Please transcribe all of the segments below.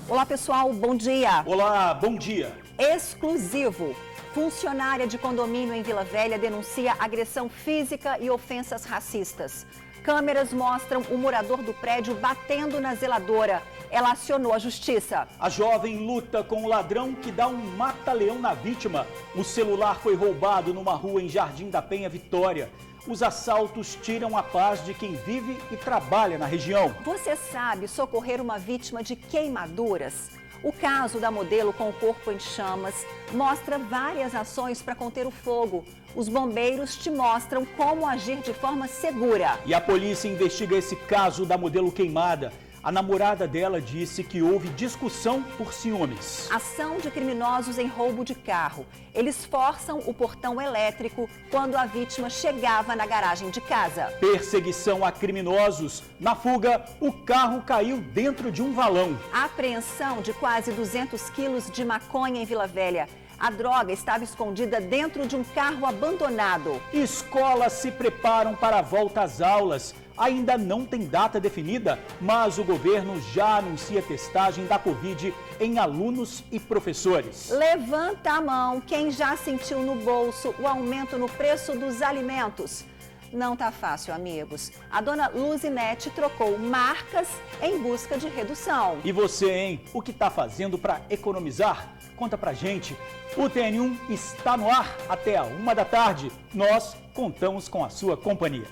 Olá pessoal, bom dia. Olá, bom dia. Exclusivo. Funcionária de condomínio em Vila Velha denuncia agressão física e ofensas racistas. Câmeras mostram o morador do prédio batendo na zeladora. Ela acionou a justiça. A jovem luta com o ladrão que dá um mata-leão na vítima. O celular foi roubado numa rua em Jardim da Penha, Vitória. Os assaltos tiram a paz de quem vive e trabalha na região. Você sabe socorrer uma vítima de queimaduras? O caso da modelo com o corpo em chamas mostra várias ações para conter o fogo. Os bombeiros te mostram como agir de forma segura. E a polícia investiga esse caso da modelo queimada. A namorada dela disse que houve discussão por ciúmes. Ação de criminosos em roubo de carro. Eles forçam o portão elétrico quando a vítima chegava na garagem de casa. Perseguição a criminosos. Na fuga, o carro caiu dentro de um valão. A apreensão de quase 200 quilos de maconha em Vila Velha. A droga estava escondida dentro de um carro abandonado. Escolas se preparam para a volta às aulas. Ainda não tem data definida, mas o governo já anuncia testagem da Covid em alunos e professores. Levanta a mão quem já sentiu no bolso o aumento no preço dos alimentos. Não tá fácil, amigos. A dona Luzinete trocou marcas em busca de redução. E você, hein? O que tá fazendo para economizar? Conta pra gente. O TN1 está no ar até a 1 da tarde. Nós contamos com a sua companhia.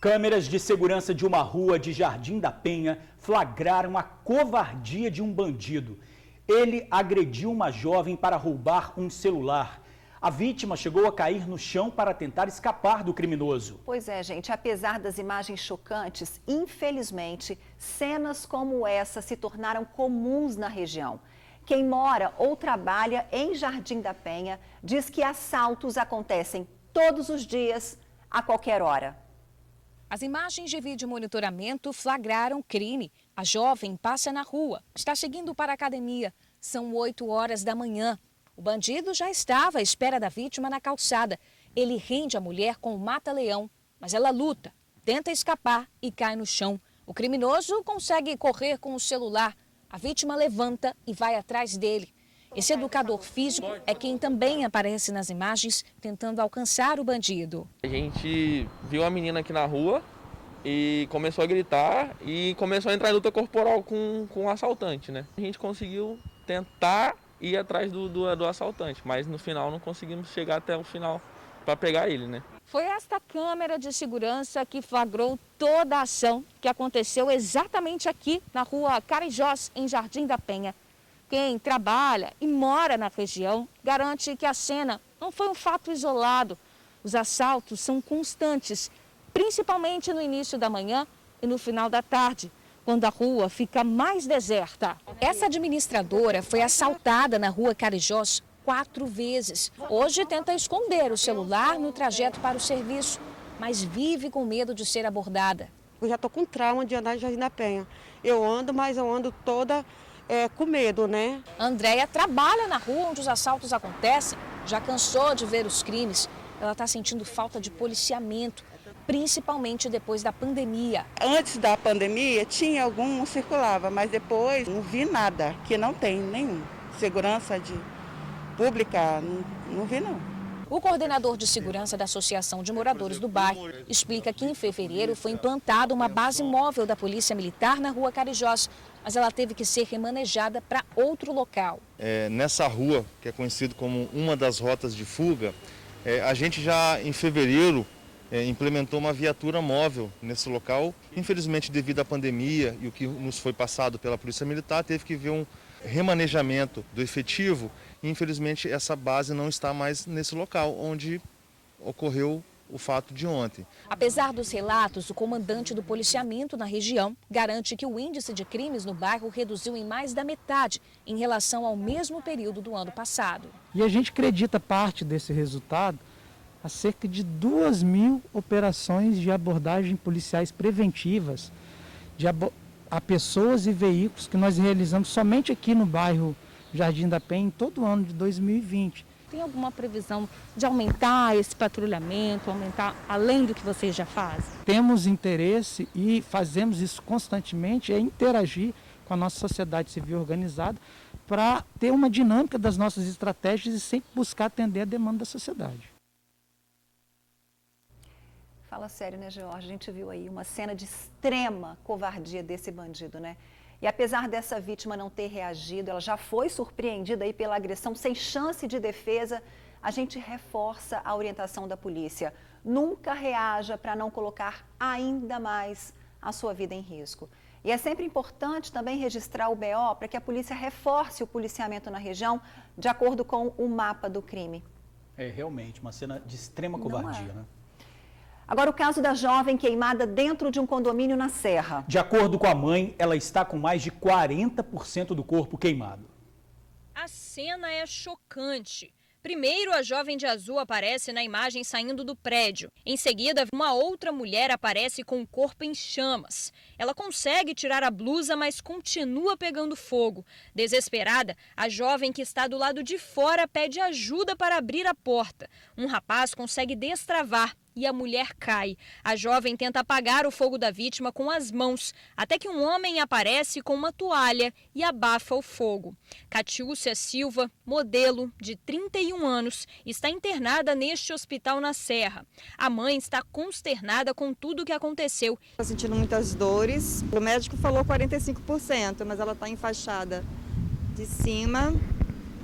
Câmeras de segurança de uma rua de Jardim da Penha flagraram a covardia de um bandido. Ele agrediu uma jovem para roubar um celular. A vítima chegou a cair no chão para tentar escapar do criminoso. Pois é, gente, apesar das imagens chocantes, infelizmente, cenas como essa se tornaram comuns na região. Quem mora ou trabalha em Jardim da Penha diz que assaltos acontecem todos os dias, a qualquer hora. As imagens de vídeo monitoramento flagraram crime. A jovem passa na rua, está seguindo para a academia. São 8 horas da manhã. O bandido já estava à espera da vítima na calçada. Ele rende a mulher com o mata-leão, mas ela luta, tenta escapar e cai no chão. O criminoso consegue correr com o celular. A vítima levanta e vai atrás dele. Esse educador físico é quem também aparece nas imagens tentando alcançar o bandido. A gente viu a menina aqui na rua e começou a gritar e começou a entrar em luta corporal com o assaltante, né? A gente conseguiu tentar ir atrás do assaltante, mas no final não conseguimos chegar até o final para pegar ele, né? Foi esta câmera de segurança que flagrou toda a ação que aconteceu exatamente aqui na rua Carijós, em Jardim da Penha. Quem trabalha e mora na região garante que a cena não foi um fato isolado. Os assaltos são constantes, principalmente no início da manhã e no final da tarde, quando a rua fica mais deserta. Essa administradora foi assaltada na rua Carijós 4 vezes. Hoje tenta esconder o celular no trajeto para o serviço, mas vive com medo de ser abordada. Eu já estou com trauma de andar em Jardim da Penha. Eu ando, mas eu ando toda com medo, né? Andréia trabalha na rua onde os assaltos acontecem, já cansou de ver os crimes. Ela está sentindo falta de policiamento, principalmente depois da pandemia. Antes da pandemia tinha algum, circulava, mas depois não vi nada, que não tem nenhum. Segurança pública, não vi não. O coordenador de segurança da Associação de Moradores do Bairro explica que em fevereiro foi implantada uma base móvel da Polícia Militar na rua Carijós, mas ela teve que ser remanejada para outro local. Nessa rua, que é conhecida como uma das rotas de fuga, a gente já em fevereiro implementou uma viatura móvel nesse local. Infelizmente, devido à pandemia e o que nos foi passado pela Polícia Militar, teve que ver um remanejamento do efetivo. Infelizmente, essa base não está mais nesse local onde ocorreu o fato de ontem. Apesar dos relatos, o comandante do policiamento na região garante que o índice de crimes no bairro reduziu em mais da metade em relação ao mesmo período do ano passado. E a gente acredita parte desse resultado a cerca de 2.000 operações de abordagem policiais preventivas, a pessoas e veículos que nós realizamos somente aqui no bairro Jardim da Penha em todo o ano de 2020. Tem alguma previsão de aumentar esse patrulhamento, aumentar além do que vocês já fazem? Temos interesse e fazemos isso constantemente, é interagir com a nossa sociedade civil organizada para ter uma dinâmica das nossas estratégias e sempre buscar atender a demanda da sociedade. Fala sério, né, George? A gente viu aí uma cena de extrema covardia desse bandido, né? E apesar dessa vítima não ter reagido, ela já foi surpreendida aí pela agressão sem chance de defesa, a gente reforça a orientação da polícia. Nunca reaja para não colocar ainda mais a sua vida em risco. E é sempre importante também registrar o BO para que a polícia reforce o policiamento na região de acordo com o mapa do crime. É realmente uma cena de extrema covardia, né? Agora, o caso da jovem queimada dentro de um condomínio na Serra. De acordo com a mãe, ela está com mais de 40% do corpo queimado. A cena é chocante. Primeiro, a jovem de azul aparece na imagem saindo do prédio. Em seguida, uma outra mulher aparece com o corpo em chamas. Ela consegue tirar a blusa, mas continua pegando fogo. Desesperada, a jovem que está do lado de fora pede ajuda para abrir a porta. Um rapaz consegue destravar e a mulher cai. A jovem tenta apagar o fogo da vítima com as mãos, até que um homem aparece com uma toalha e abafa o fogo. Catiúcia Silva, modelo de 31 anos, está internada neste hospital na Serra. A mãe está consternada com tudo o que aconteceu. Está sentindo muitas dores. O médico falou 45%, mas ela está enfaixada de cima,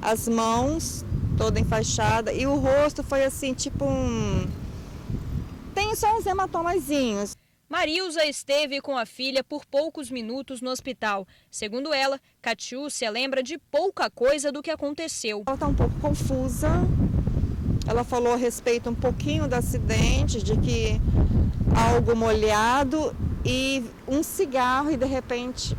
as mãos toda enfaixada e o rosto foi assim, tipo tem só uns hematomazinhos. Marilza esteve com a filha por poucos minutos no hospital. Segundo ela, Catiúcia lembra de pouca coisa do que aconteceu. Ela está um pouco confusa. Ela falou a respeito um pouquinho do acidente, de que algo molhado e um cigarro e de repente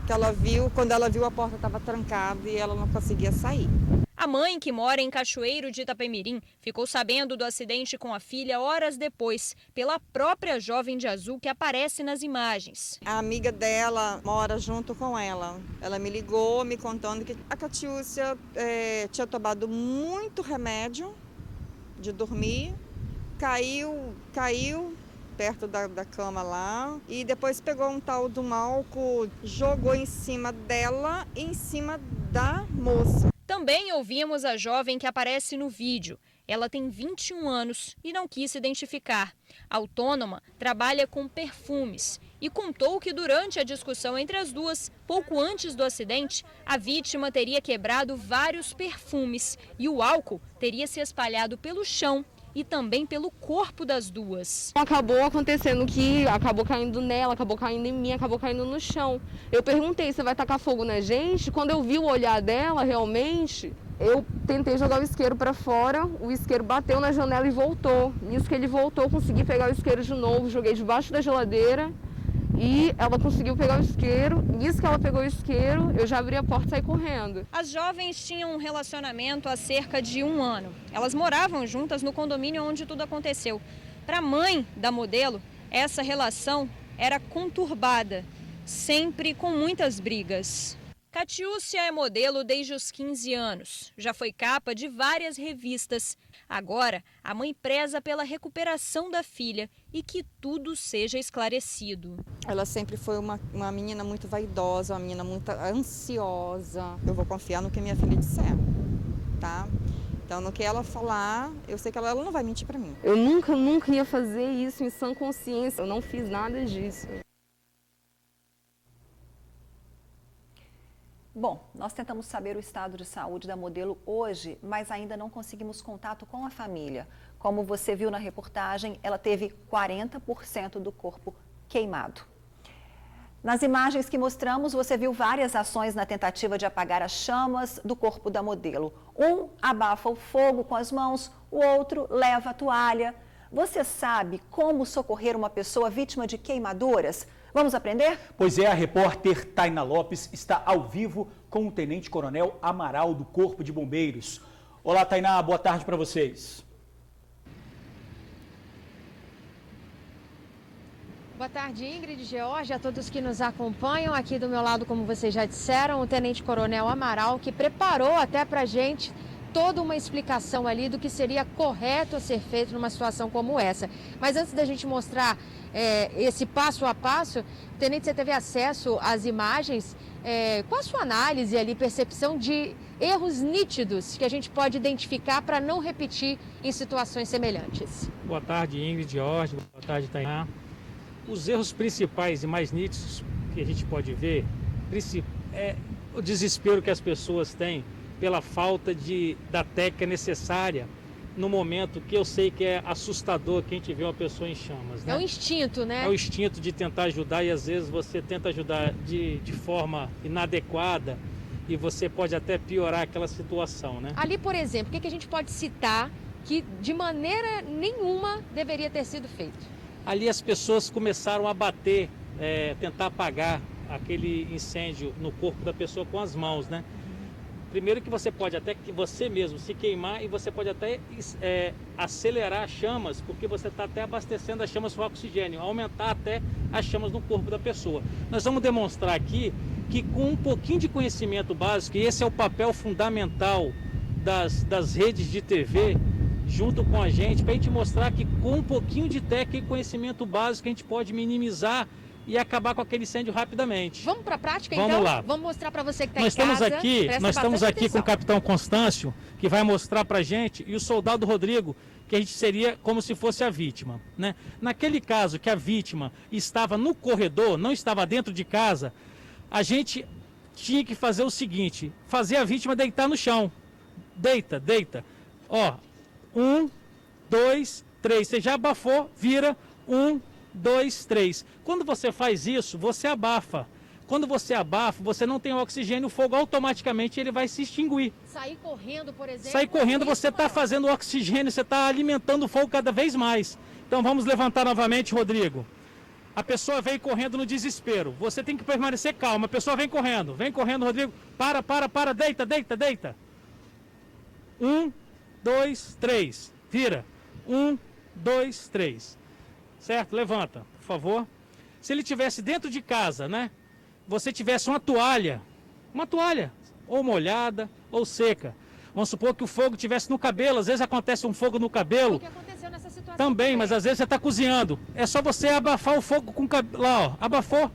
que ela viu, quando ela viu a porta estava trancada e ela não conseguia sair. A mãe, que mora em Cachoeiro de Itapemirim, ficou sabendo do acidente com a filha horas depois, pela própria jovem de azul que aparece nas imagens. A amiga dela mora junto com ela. Ela me ligou, me contando que a Catiúcia tinha tomado muito remédio de dormir, caiu perto da cama lá e depois pegou um tal do álcool, jogou em cima dela e em cima da moça. Também ouvimos a jovem que aparece no vídeo. Ela tem 21 anos e não quis se identificar. Autônoma, trabalha com perfumes e contou que durante a discussão entre as duas, pouco antes do acidente, a vítima teria quebrado vários perfumes e o álcool teria se espalhado pelo chão e também pelo corpo das duas. Acabou acontecendo que acabou caindo nela, acabou caindo em mim, acabou caindo no chão. Eu perguntei, você vai tacar fogo na gente? Quando eu vi o olhar dela, realmente, eu tentei jogar o isqueiro para fora, o isqueiro bateu na janela e voltou. Nisso que ele voltou, consegui pegar o isqueiro de novo, joguei debaixo da geladeira e ela conseguiu pegar o isqueiro. Nisso que ela pegou o isqueiro, eu já abri a porta e saí correndo. As jovens tinham um relacionamento há cerca de 1 ano. Elas moravam juntas no condomínio onde tudo aconteceu. Para a mãe da modelo, essa relação era conturbada, sempre com muitas brigas. Catiúcia é modelo desde os 15 anos. Já foi capa de várias revistas. Agora, a mãe preza pela recuperação da filha e que tudo seja esclarecido. Ela sempre foi uma menina muito vaidosa, uma menina muito ansiosa. Eu vou confiar no que minha filha disser, tá? Então, no que ela falar, eu sei que ela não vai mentir para mim. Eu nunca ia fazer isso em sã consciência. Eu não fiz nada disso. Bom, nós tentamos saber o estado de saúde da modelo hoje, mas ainda não conseguimos contato com a família. Como você viu na reportagem, ela teve 40% do corpo queimado. Nas imagens que mostramos, você viu várias ações na tentativa de apagar as chamas do corpo da modelo. Um abafa o fogo com as mãos, o outro leva a toalha. Você sabe como socorrer uma pessoa vítima de queimaduras? Vamos aprender? Pois é, a repórter Tainá Lopes está ao vivo com o tenente-coronel Amaral do Corpo de Bombeiros. Olá, Tainá, boa tarde para vocês. Boa tarde, Ingrid, George, a todos que nos acompanham. Aqui do meu lado, como vocês já disseram, o Tenente Coronel Amaral, que preparou até pra gente toda uma explicação ali do que seria correto a ser feito numa situação como essa. Mas antes da gente mostrar esse passo a passo, Tenente, você teve acesso às imagens. Qual a sua análise ali, percepção de erros nítidos que a gente pode identificar para não repetir em situações semelhantes? Boa tarde, Ingrid, George. Boa tarde, Tainá. Os erros principais e mais nítidos que a gente pode ver é o desespero que as pessoas têm pela falta da técnica necessária no momento que eu sei que é assustador que a gente vê uma pessoa em chamas, né? É o instinto, né? É o instinto de tentar ajudar e às vezes você tenta ajudar de forma inadequada e você pode até piorar aquela situação, né? Ali, por exemplo, o que a gente pode citar que de maneira nenhuma deveria ter sido feito? Ali as pessoas começaram a bater, tentar apagar aquele incêndio no corpo da pessoa com as mãos, né? Primeiro que você pode até que você mesmo se queimar e você pode até acelerar as chamas, porque você está até abastecendo as chamas com oxigênio, aumentar até as chamas no corpo da pessoa. Nós vamos demonstrar aqui que com um pouquinho de conhecimento básico, e esse é o papel fundamental das redes de TV, junto com a gente, para a gente mostrar que com um pouquinho de técnica e conhecimento básico a gente pode minimizar e acabar com aquele incêndio rapidamente. Vamos para a prática, então? Vamos lá. Vamos mostrar para você que está em casa. Nós estamos aqui com o capitão Constâncio, que vai mostrar para a gente, e o soldado Rodrigo, que a gente seria como se fosse a vítima, né? Naquele caso que a vítima estava no corredor, não estava dentro de casa, a gente tinha que fazer o seguinte, fazer a vítima deitar no chão. Deita, deita. Ó, 1, 2, 3. Você já abafou, vira 1, 2, 3. Quando você faz isso, você abafa. Quando você abafa, você não tem oxigênio, o fogo automaticamente ele vai se extinguir. Sair correndo, por exemplo. Sair correndo, você está fazendo oxigênio, você está alimentando o fogo cada vez mais. Então vamos levantar novamente, Rodrigo. A pessoa vem correndo no desespero. Você tem que permanecer calmo. A pessoa vem correndo, Rodrigo. Para, deita, deita, deita. 1, 2, 3. Vira. 1, 2, 3. Certo? Levanta, por favor. Se ele tivesse dentro de casa, né? Você tivesse uma toalha, ou molhada, ou seca. Vamos supor que o fogo estivesse no cabelo. Às vezes acontece um fogo no cabelo. O que aconteceu nessa situação? Também, mas às vezes você está cozinhando. É só você abafar o fogo com o cabelo. Lá, ó. Abafou.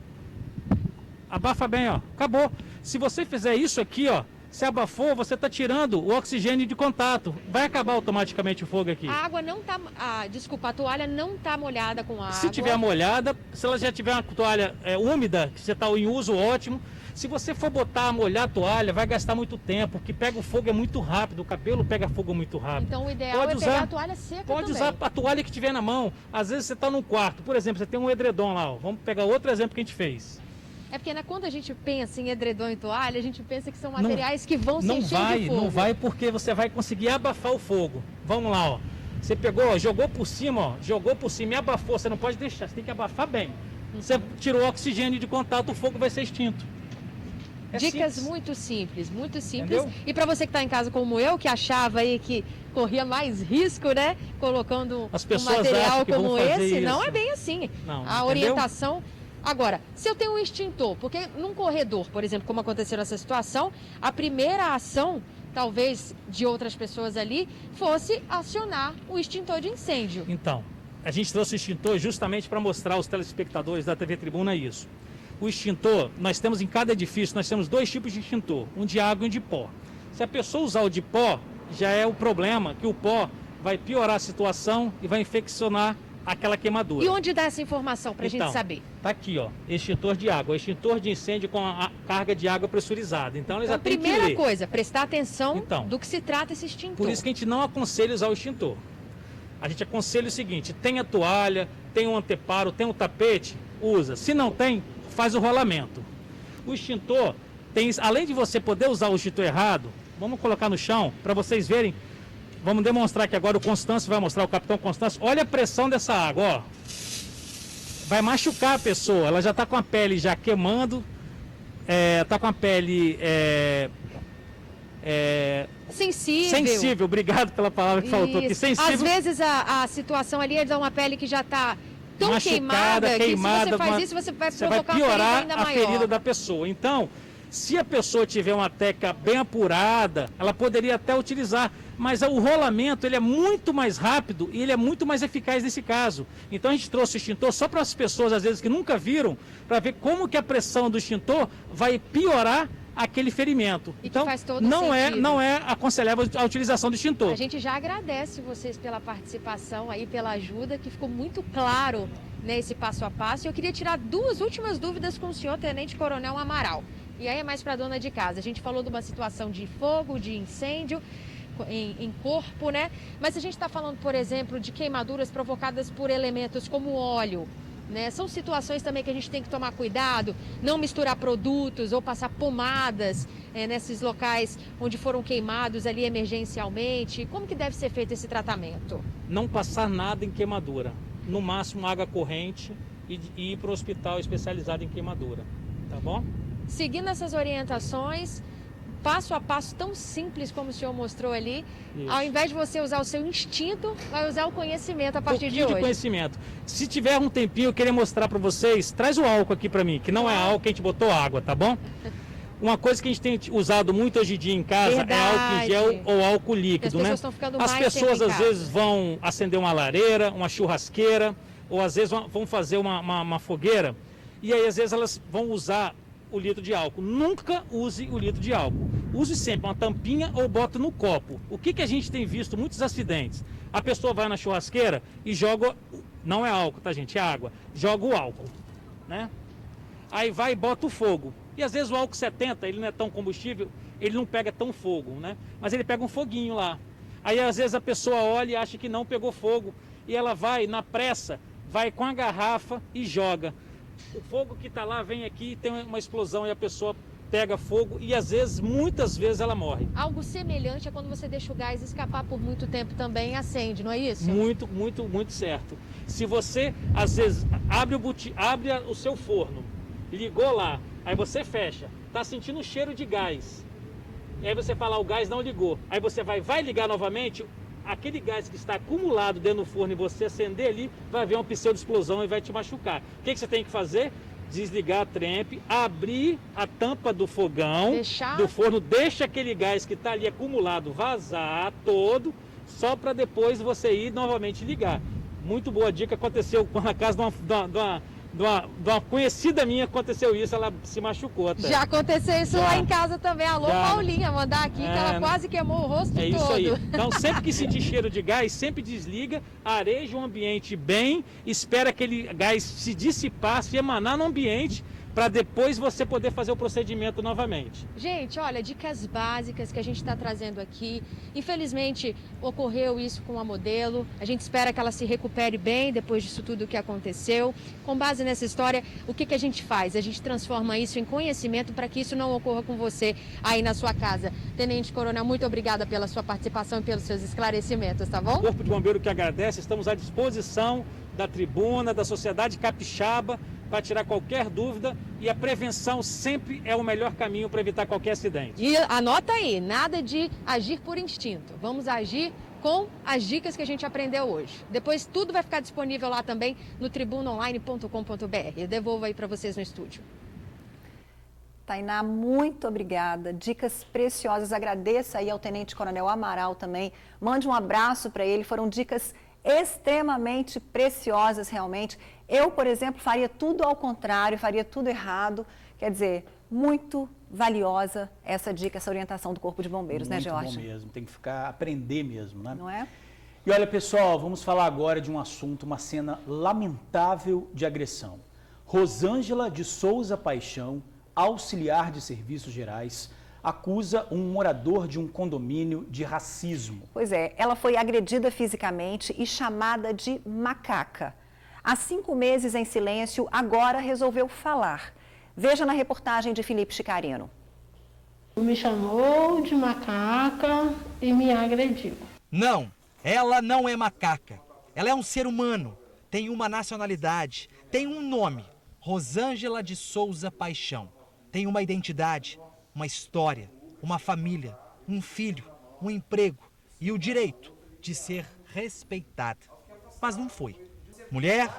Abafa bem, ó. Acabou. Se você fizer isso aqui, ó. Se abafou, você está tirando o oxigênio de contato. Vai acabar automaticamente o fogo aqui. A água não está... desculpa, a toalha não está molhada com água. Se tiver molhada, se ela já tiver uma toalha úmida, que você está em uso, ótimo. Se você for molhar a toalha, vai gastar muito tempo, porque pega o fogo muito rápido, o cabelo pega fogo muito rápido. Então o ideal é pegar a toalha seca Pode usar a toalha que tiver na mão. Às vezes você está num quarto, por exemplo, você tem um edredom lá. Ó. Vamos pegar outro exemplo que a gente fez. É porque quando a gente pensa em edredom e toalha, a gente pensa que são materiais que vão se encher de fogo. Não vai porque você vai conseguir abafar o fogo. Vamos lá, ó. Você pegou, ó, jogou por cima e abafou. Você não pode deixar, você tem que abafar bem. Você tirou o oxigênio de contato, o fogo vai ser extinto. Dicas muito simples, muito simples. Entendeu? E para você que está em casa como eu, que achava aí que corria mais risco, né? Colocando um material como esse, não é bem assim. Não, a orientação... Agora, se eu tenho um extintor, porque num corredor, por exemplo, como aconteceu nessa situação, a primeira ação, talvez de outras pessoas ali, fosse acionar o extintor de incêndio. Então, a gente trouxe o extintor justamente para mostrar aos telespectadores da TV Tribuna isso. O extintor, nós temos em cada edifício, nós temos 2 tipos de extintor, um de água e um de pó. Se a pessoa usar o de pó, já é o problema, que o pó vai piorar a situação e vai infeccionar aquela queimadura. E onde dá essa informação para a gente saber? Tá aqui, ó, extintor de água, extintor de incêndio com a carga de água pressurizada. Então, eles já tem que ler. Primeira coisa, prestar atenção do que se trata esse extintor. Por isso que a gente não aconselha usar o extintor. A gente aconselha o seguinte, tem a toalha, tem um anteparo, tem um tapete, usa. Se não tem, faz o rolamento. O extintor, além de você poder usar o extintor errado, vamos colocar no chão para vocês verem. Vamos demonstrar que agora o Constâncio vai mostrar, o capitão Constâncio. Olha a pressão dessa água, ó. Vai machucar a pessoa, ela já está com a pele já queimando, está com a pele sensível. Obrigado pela palavra que faltou aqui, sensível. Às vezes a situação ali é de uma pele que já está tão queimada que se você faz isso, você vai provocar uma ferida ainda maior. A ferida da pessoa. Então, se a pessoa tiver uma técnica bem apurada, ela poderia até utilizar, mas o rolamento ele é muito mais rápido e ele é muito mais eficaz nesse caso. Então a gente trouxe o extintor só para as pessoas, às vezes, que nunca viram, para ver como que a pressão do extintor vai piorar aquele ferimento. E então, faz todo não sentido. é aconselhável a utilização do extintor. A gente já agradece vocês pela participação aí, pela ajuda, que ficou muito claro nesse passo a passo. Eu queria tirar 2 últimas dúvidas com o senhor Tenente Coronel Amaral. E aí é mais para a dona de casa. A gente falou de uma situação de fogo, de incêndio em corpo, né? Mas a gente está falando, por exemplo, de queimaduras provocadas por elementos como óleo, né? São situações também que a gente tem que tomar cuidado, não misturar produtos ou passar pomadas nesses locais onde foram queimados ali emergencialmente. Como que deve ser feito esse tratamento? Não passar nada em queimadura. No máximo água corrente e ir para o hospital especializado em queimadura. Tá bom? Seguindo essas orientações, passo a passo tão simples como o senhor mostrou ali, isso. Ao invés de você usar o seu instinto, vai usar o conhecimento a partir de hoje. De conhecimento. Se tiver um tempinho, eu queria mostrar para vocês, traz o álcool aqui para mim, que não é álcool, a gente botou água, tá bom? Uma coisa que a gente tem usado muito hoje em dia em casa é álcool em gel ou álcool líquido, né? As pessoas às vezes vão acender uma lareira, uma churrasqueira, ou às vezes vão fazer uma fogueira, e aí às vezes elas vão usar o litro de álcool. Nunca use o litro de álcool. Use sempre uma tampinha ou bota no copo. O que a gente tem visto? Muitos acidentes. A pessoa vai na churrasqueira e joga, não é álcool, tá gente? É água. Joga o álcool, né? Aí vai e bota o fogo. E às vezes o álcool 70, ele não é tão combustível, ele não pega tão fogo, né? Mas ele pega um foguinho lá. Aí às vezes a pessoa olha e acha que não pegou fogo. E ela vai, na pressa, vai com a garrafa e joga. O fogo que está lá vem aqui, tem uma explosão e a pessoa pega fogo e às vezes, muitas vezes ela morre. Algo semelhante a quando você deixa o gás escapar por muito tempo também acende, não é isso? Muito, muito, muito certo. Se você, às vezes, abre o seu forno, ligou lá, aí você fecha, está sentindo o cheiro de gás. E aí você fala, o gás não ligou. Aí você vai ligar novamente, aquele gás que está acumulado dentro do forno e você acender ali, vai haver uma pseudo-explosão e vai te machucar. O que você tem que fazer? Desligar a trempe, abrir a tampa do fogão, do forno, deixa aquele gás que está ali acumulado vazar todo, só para depois você ir novamente ligar. Muito boa dica, aconteceu na casa de uma conhecida minha, aconteceu isso, ela se machucou até. Já aconteceu isso lá em casa também. Alô, Paulinha, mandar aqui que ela quase queimou o rosto todo. É isso aí. Então, sempre que sentir cheiro de gás, sempre desliga, areja o ambiente bem, espera aquele gás se dissipar, se emanar no ambiente, para depois você poder fazer o procedimento novamente. Gente, olha, dicas básicas que a gente está trazendo aqui. Infelizmente, ocorreu isso com a modelo. A gente espera que ela se recupere bem depois disso tudo que aconteceu. Com base nessa história, o que a gente faz? A gente transforma isso em conhecimento para que isso não ocorra com você aí na sua casa. Tenente Coronel, muito obrigada pela sua participação e pelos seus esclarecimentos, tá bom? O Corpo de Bombeiro que agradece, estamos à disposição da tribuna, da sociedade capixaba, para tirar qualquer dúvida, e a prevenção sempre é o melhor caminho para evitar qualquer acidente. E anota aí, nada de agir por instinto. Vamos agir com as dicas que a gente aprendeu hoje. Depois tudo vai ficar disponível lá também no tribunaonline.com.br. Eu devolvo aí para vocês no estúdio. Tainá, muito obrigada. Dicas preciosas. Agradeço aí ao Tenente Coronel Amaral também. Mande um abraço para ele. Foram dicas extremamente preciosas, realmente. Eu, por exemplo, faria tudo ao contrário, faria tudo errado. Quer dizer, muito valiosa essa dica, essa orientação do Corpo de Bombeiros, muito, né, Jorge? Muito bom mesmo, tem que aprender mesmo, né? Não é? E olha, pessoal, vamos falar agora de um assunto, uma cena lamentável de agressão. Rosângela de Souza Paixão, auxiliar de serviços gerais, acusa um morador de um condomínio de racismo. Pois é, ela foi agredida fisicamente e chamada de macaca. Há 5 meses em silêncio, agora resolveu falar. Veja na reportagem de Felipe Chicarino. Me chamou de macaca e me agrediu. Não, ela não é macaca. Ela é um ser humano, tem uma nacionalidade, tem um nome. Rosângela de Souza Paixão. Tem uma identidade, uma história, uma família, um filho, um emprego e o direito de ser respeitada. Mas não foi. Mulher,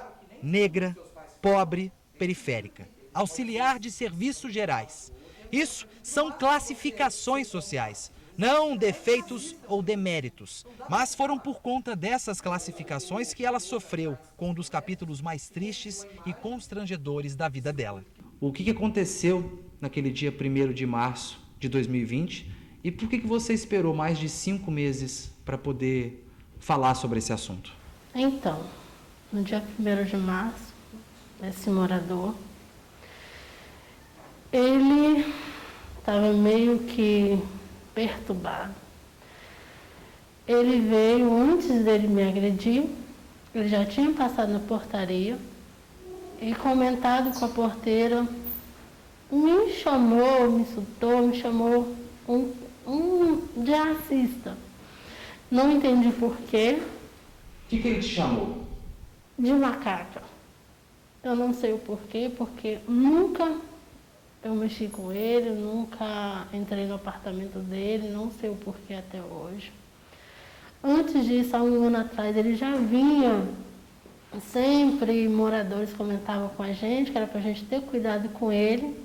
negra, pobre, periférica, auxiliar de serviços gerais. Isso são classificações sociais, não defeitos ou deméritos, mas foram por conta dessas classificações que ela sofreu com um dos capítulos mais tristes e constrangedores da vida dela. O que aconteceu naquele dia 1º de março de 2020 e por que você esperou mais de 5 meses para poder falar sobre esse assunto? Então, no dia 1º de março, esse morador, ele estava meio que perturbado. Ele veio antes dele me agredir, ele já tinha passado na portaria e comentado com a porteira, me chamou, me insultou, me chamou de racista. Não entendi por quê. O que ele te chamou? De macaca. Eu não sei o porquê, porque nunca eu mexi com ele, nunca entrei no apartamento dele, não sei o porquê até hoje. Antes disso, há 1 ano atrás, ele já vinha, sempre moradores comentavam com a gente, que era para a gente ter cuidado com ele,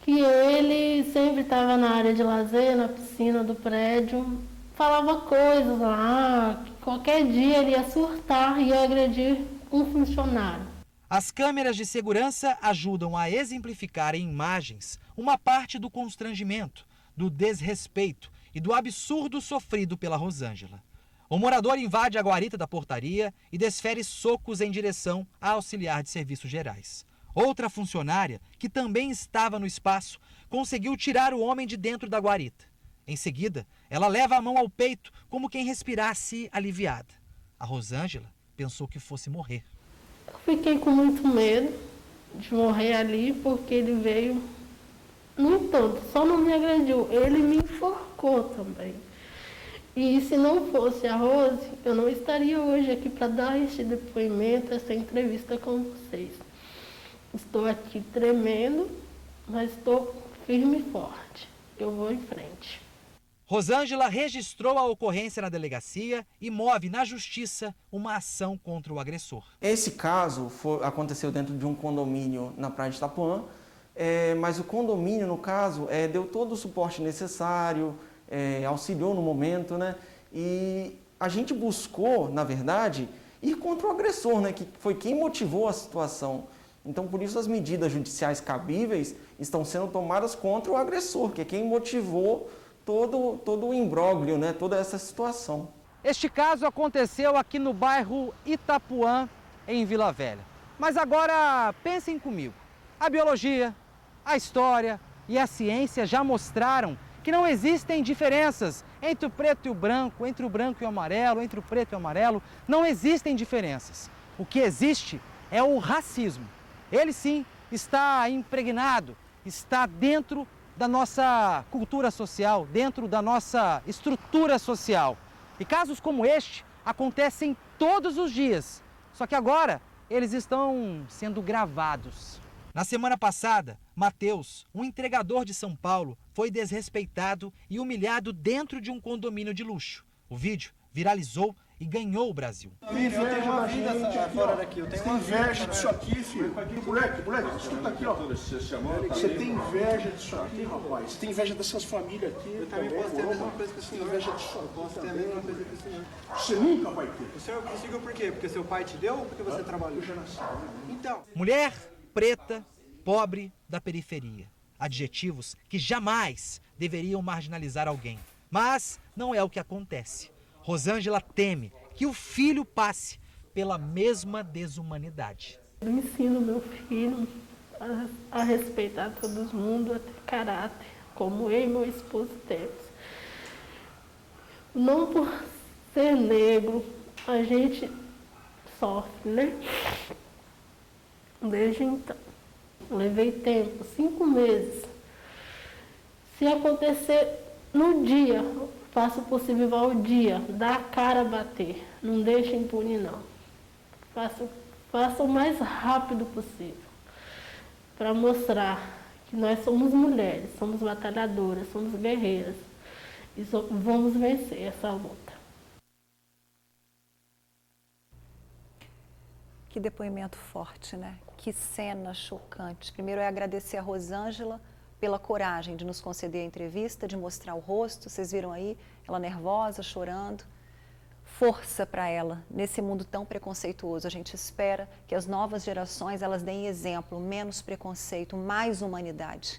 que ele sempre estava na área de lazer, na piscina do prédio, falava coisas lá, que qualquer dia ele ia surtar e ia agredir um funcionário. As câmeras de segurança ajudam a exemplificar em imagens uma parte do constrangimento, do desrespeito e do absurdo sofrido pela Rosângela. O morador invade a guarita da portaria e desfere socos em direção à auxiliar de serviços gerais. Outra funcionária, que também estava no espaço, conseguiu tirar o homem de dentro da guarita. Em seguida, ela leva a mão ao peito como quem respirasse aliviada. A Rosângela pensou que fosse morrer. Eu fiquei com muito medo de morrer ali, porque ele veio, no entanto, só não me agrediu, ele me enforcou também. E se não fosse a Rose, eu não estaria hoje aqui para dar este depoimento, essa entrevista com vocês. Estou aqui tremendo, mas estou firme e forte. Eu vou em frente. Rosângela registrou a ocorrência na delegacia e move na justiça uma ação contra o agressor. Esse caso aconteceu dentro de um condomínio na Praia de Itapuã, mas o condomínio, no caso, deu todo o suporte necessário, auxiliou no momento, né? E a gente buscou, na verdade, ir contra o agressor, né? Que foi quem motivou a situação. Então, por isso, as medidas judiciais cabíveis estão sendo tomadas contra o agressor, que é quem motivou todo o imbróglio, né? Toda essa situação. Este caso aconteceu aqui no bairro Itapuã, em Vila Velha. Mas agora pensem comigo. A biologia, a história e a ciência já mostraram que não existem diferenças entre o preto e o branco, entre o branco e o amarelo, entre o preto e o amarelo. Não existem diferenças. O que existe é o racismo. Ele sim está impregnado, está dentro da nossa cultura social, dentro da nossa estrutura social. E casos como este acontecem todos os dias, só que agora eles estão sendo gravados. Na semana passada, Matheus, um entregador de São Paulo, foi desrespeitado e humilhado dentro de um condomínio de luxo. O vídeo viralizou e ganhou o Brasil. Eu tenho uma vida fora daqui, eu tenho uma inveja disso aqui, filho. Moleque, escuta aqui, ó. Você tem inveja disso aqui, rapaz. Você tem inveja dessas famílias aqui. Eu também posso ter a mesma coisa que o senhor. Inveja disso aqui. Posso ter a mesma coisa que o senhor. Você nunca vai ter. O senhor conseguiu por quê? Porque seu pai te deu ou porque você trabalhou? Eu já nasci. Então. Mulher, preta, pobre, da periferia. Adjetivos que jamais deveriam marginalizar alguém. Mas não é o que acontece. Rosângela teme que o filho passe pela mesma desumanidade. Eu ensino meu filho a respeitar todo mundo, a ter caráter, como eu e meu esposo temos. Não por ser negro, a gente sofre, né? Desde então. Levei tempo, 5 meses. Se acontecer no dia, faça o possível ao dia, dá a cara a bater, não deixe impune não. Faça o mais rápido possível, para mostrar que nós somos mulheres, somos batalhadoras, somos guerreiras e vamos vencer essa luta. Que depoimento forte, né? Que cena chocante. Primeiro é agradecer a Rosângela pela coragem de nos conceder a entrevista, de mostrar o rosto. Vocês viram aí, ela nervosa, chorando. Força para ela nesse mundo tão preconceituoso. A gente espera que as novas gerações elas deem exemplo, menos preconceito, mais humanidade.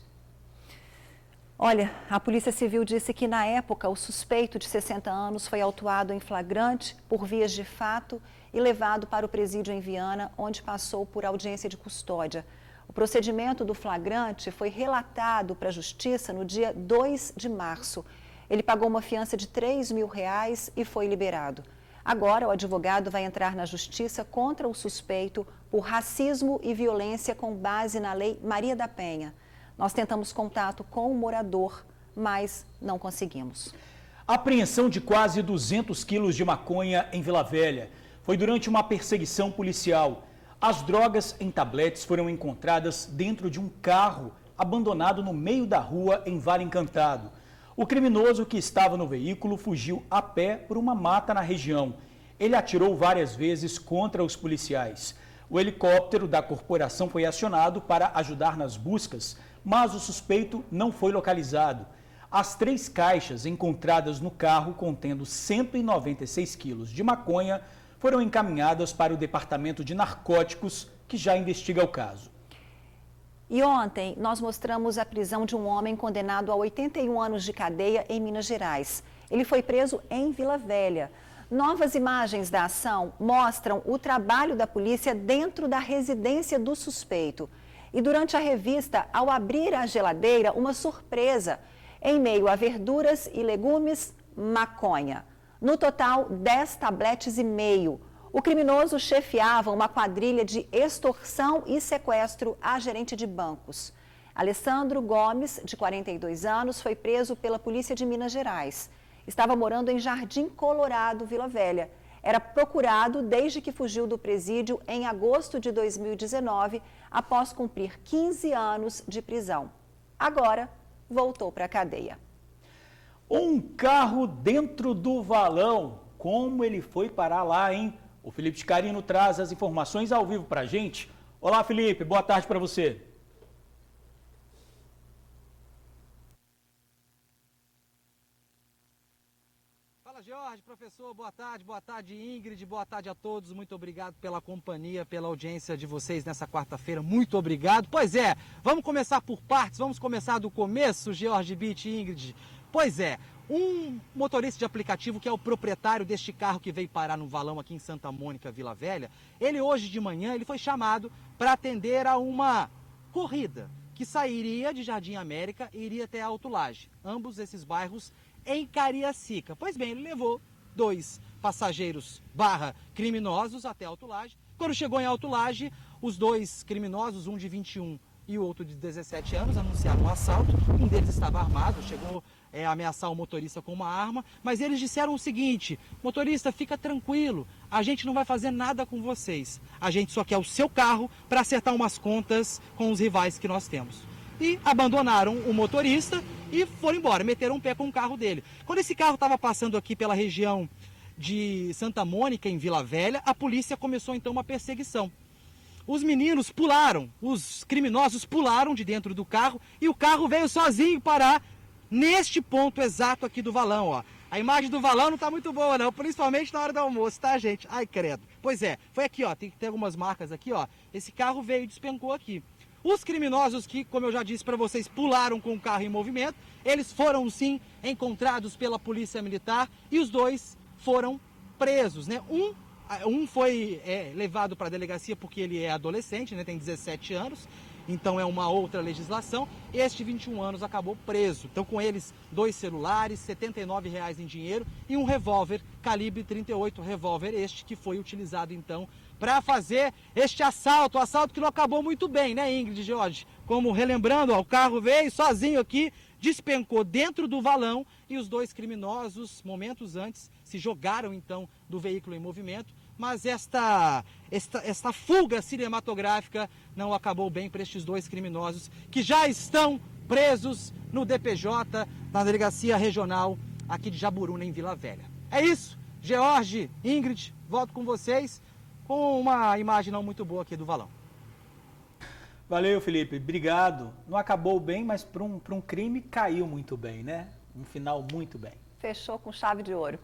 Olha, a Polícia Civil disse que na época o suspeito de 60 anos foi autuado em flagrante por vias de fato e levado para o presídio em Viana, onde passou por audiência de custódia. O procedimento do flagrante foi relatado para a Justiça no dia 2 de março. Ele pagou uma fiança de R$3.000 e foi liberado. Agora, o advogado vai entrar na Justiça contra o suspeito por racismo e violência com base na Lei Maria da Penha. Nós tentamos contato com o morador, mas não conseguimos. A apreensão de quase 200 quilos de maconha em Vila Velha foi durante uma perseguição policial. As drogas em tabletes foram encontradas dentro de um carro abandonado no meio da rua em Vale Encantado. O criminoso que estava no veículo fugiu a pé por uma mata na região. Ele atirou várias vezes contra os policiais. O helicóptero da corporação foi acionado para ajudar nas buscas, mas o suspeito não foi localizado. As 3 caixas encontradas no carro contendo 196 quilos de maconha foram encaminhadas para o Departamento de Narcóticos, que já investiga o caso. E ontem nós mostramos a prisão de um homem condenado a 81 anos de cadeia em Minas Gerais. Ele foi preso em Vila Velha. Novas imagens da ação mostram o trabalho da polícia dentro da residência do suspeito. E durante a revista, ao abrir a geladeira, uma surpresa. Em meio a verduras e legumes, maconha. No total, 10 tabletes e meio. O criminoso chefiava uma quadrilha de extorsão e sequestro a gerente de bancos. Alessandro Gomes, de 42 anos, foi preso pela Polícia de Minas Gerais. Estava morando em Jardim Colorado, Vila Velha. Era procurado desde que fugiu do presídio em agosto de 2019, após cumprir 15 anos de prisão. Agora, voltou para a cadeia. Um carro dentro do valão. Como ele foi parar lá, hein? O Felipe Scarino traz as informações ao vivo para a gente. Olá, Felipe. Boa tarde para você. Fala, Jorge, professor. Boa tarde, Ingrid. Boa tarde a todos. Muito obrigado pela companhia, pela audiência de vocês nessa quarta-feira. Muito obrigado. Pois é, vamos começar por partes. Vamos começar do começo, Jorge, Bit e Ingrid. Pois é, um motorista de aplicativo que é o proprietário deste carro que veio parar no valão aqui em Santa Mônica, Vila Velha, ele hoje de manhã ele foi chamado para atender a uma corrida que sairia de Jardim América e iria até Alto Lage, ambos esses bairros em Cariacica. Pois bem, ele levou 2 passageiros / criminosos até Alto Lage. Quando chegou em Alto Lage, os 2 criminosos, um de 21 e o outro de 17 anos, anunciaram um assalto. Um deles estava armado, chegou a ameaçar o motorista com uma arma, mas eles disseram o seguinte: motorista, fica tranquilo, a gente não vai fazer nada com vocês, a gente só quer o seu carro para acertar umas contas com os rivais que nós temos. E abandonaram o motorista e foram embora, meteram um pé com o carro dele. Quando esse carro estava passando aqui pela região de Santa Mônica, em Vila Velha, a polícia começou então uma perseguição. Os meninos pularam, os criminosos pularam de dentro do carro e o carro veio sozinho parar neste ponto exato aqui do valão, ó. A imagem do valão não tá muito boa não, principalmente na hora do almoço, tá, gente? Ai, credo. Pois é, foi aqui, ó, tem que ter algumas marcas aqui, ó. Esse carro veio e despencou aqui. Os criminosos que, como eu já disse para vocês, pularam com o carro em movimento, eles foram sim encontrados pela polícia militar e os 2 foram presos, né? Um foi levado para a delegacia porque ele é adolescente, né, tem 17 anos, então é uma outra legislação. Este 21 anos acabou preso. Então com eles 2 celulares, R$ 79,00 em dinheiro e um revólver calibre 38, revólver este que foi utilizado então para fazer este assalto. O assalto que não acabou muito bem, né, Ingrid e Jorge? Como relembrando, ó, o carro veio sozinho aqui, despencou dentro do valão e os 2 criminosos, momentos antes, se jogaram então do veículo em movimento, mas esta fuga cinematográfica não acabou bem para estes 2 criminosos que já estão presos no DPJ, na Delegacia Regional aqui de Jaburuna, em Vila Velha. É isso, George, Ingrid, volto com vocês com uma imagem não muito boa aqui do valão. Valeu, Felipe. Obrigado. Não acabou bem, mas para um crime caiu muito bem, né? Um final muito bem. Fechou com chave de ouro.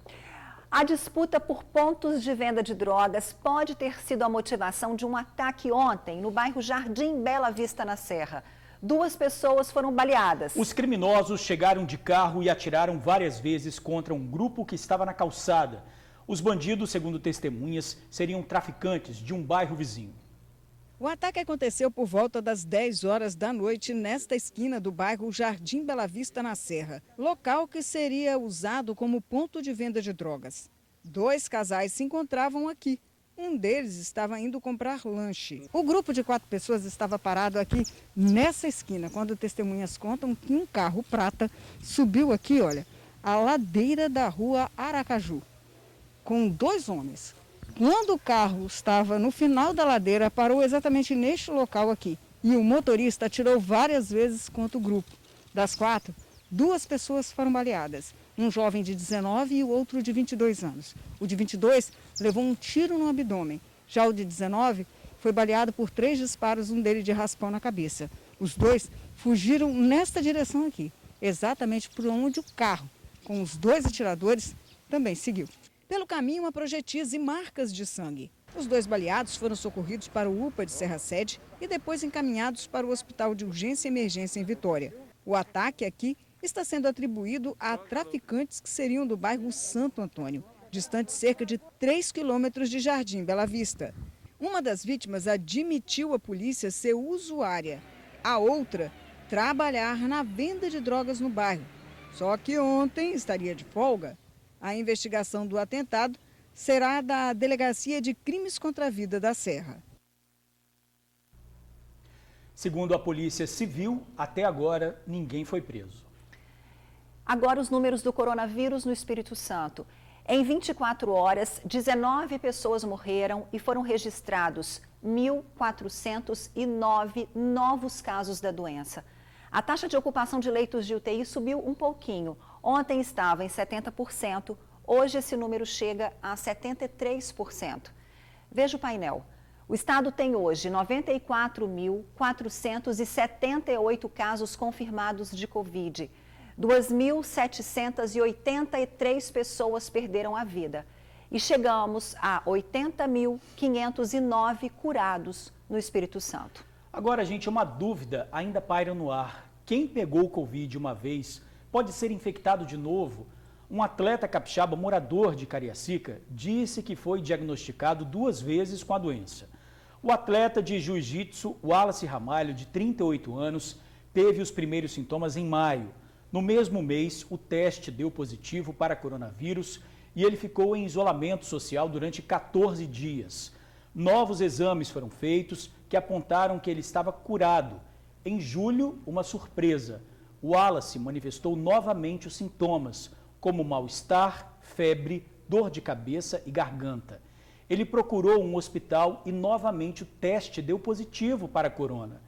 A disputa por pontos de venda de drogas pode ter sido a motivação de um ataque ontem no bairro Jardim Bela Vista, na Serra. 2 pessoas foram baleadas. Os criminosos chegaram de carro e atiraram várias vezes contra um grupo que estava na calçada. Os bandidos, segundo testemunhas, seriam traficantes de um bairro vizinho. O ataque aconteceu por volta das 10 horas da noite nesta esquina do bairro Jardim Bela Vista, na Serra, local que seria usado como ponto de venda de drogas. 2 casais se encontravam aqui. Um deles estava indo comprar lanche. O grupo de 4 pessoas estava parado aqui nessa esquina, quando testemunhas contam que um carro prata subiu aqui, olha, a ladeira da rua Aracaju, com 2 homens. Quando o carro estava no final da ladeira, parou exatamente neste local aqui. E o motorista atirou várias vezes contra o grupo. Das 4, 2 pessoas foram baleadas. Um jovem de 19 e o outro de 22 anos. O de 22 levou um tiro no abdômen. Já o de 19 foi baleado por 3 disparos, um dele de raspão na cabeça. Os 2 fugiram nesta direção aqui, exatamente por onde o carro, com os 2 atiradores, também seguiu. Pelo caminho, há projétis e marcas de sangue. Os 2 baleados foram socorridos para o UPA de Serra Sede e depois encaminhados para o Hospital de Urgência e Emergência em Vitória. O ataque aqui está sendo atribuído a traficantes que seriam do bairro Santo Antônio, distante cerca de 3 quilômetros de Jardim Bela Vista. Uma das vítimas admitiu à polícia ser usuária. A outra, trabalhar na venda de drogas no bairro. Só que ontem estaria de folga. A investigação do atentado será da Delegacia de Crimes contra a Vida da Serra. Segundo a Polícia Civil, até agora ninguém foi preso. Agora os números do coronavírus no Espírito Santo. Em 24 horas, 19 pessoas morreram e foram registrados 1.409 novos casos da doença. A taxa de ocupação de leitos de UTI subiu um pouquinho. Ontem estava em 70%, hoje esse número chega a 73%. Veja o painel. O estado tem hoje 94.478 casos confirmados de Covid. 2.783 pessoas perderam a vida. E chegamos a 80.509 curados no Espírito Santo. Agora, gente, uma dúvida ainda paira no ar. Quem pegou o Covid uma vez pode ser infectado de novo? Um atleta capixaba morador de Cariacica disse que foi diagnosticado 2 vezes com a doença. O atleta de jiu-jitsu, Wallace Ramalho, de 38 anos, teve os primeiros sintomas em maio. No mesmo mês, o teste deu positivo para coronavírus e ele ficou em isolamento social durante 14 dias. Novos exames foram feitos que apontaram que ele estava curado. Em julho, uma surpresa. O Wallace manifestou novamente os sintomas, como mal-estar, febre, dor de cabeça e garganta. Ele procurou um hospital e novamente o teste deu positivo para a corona.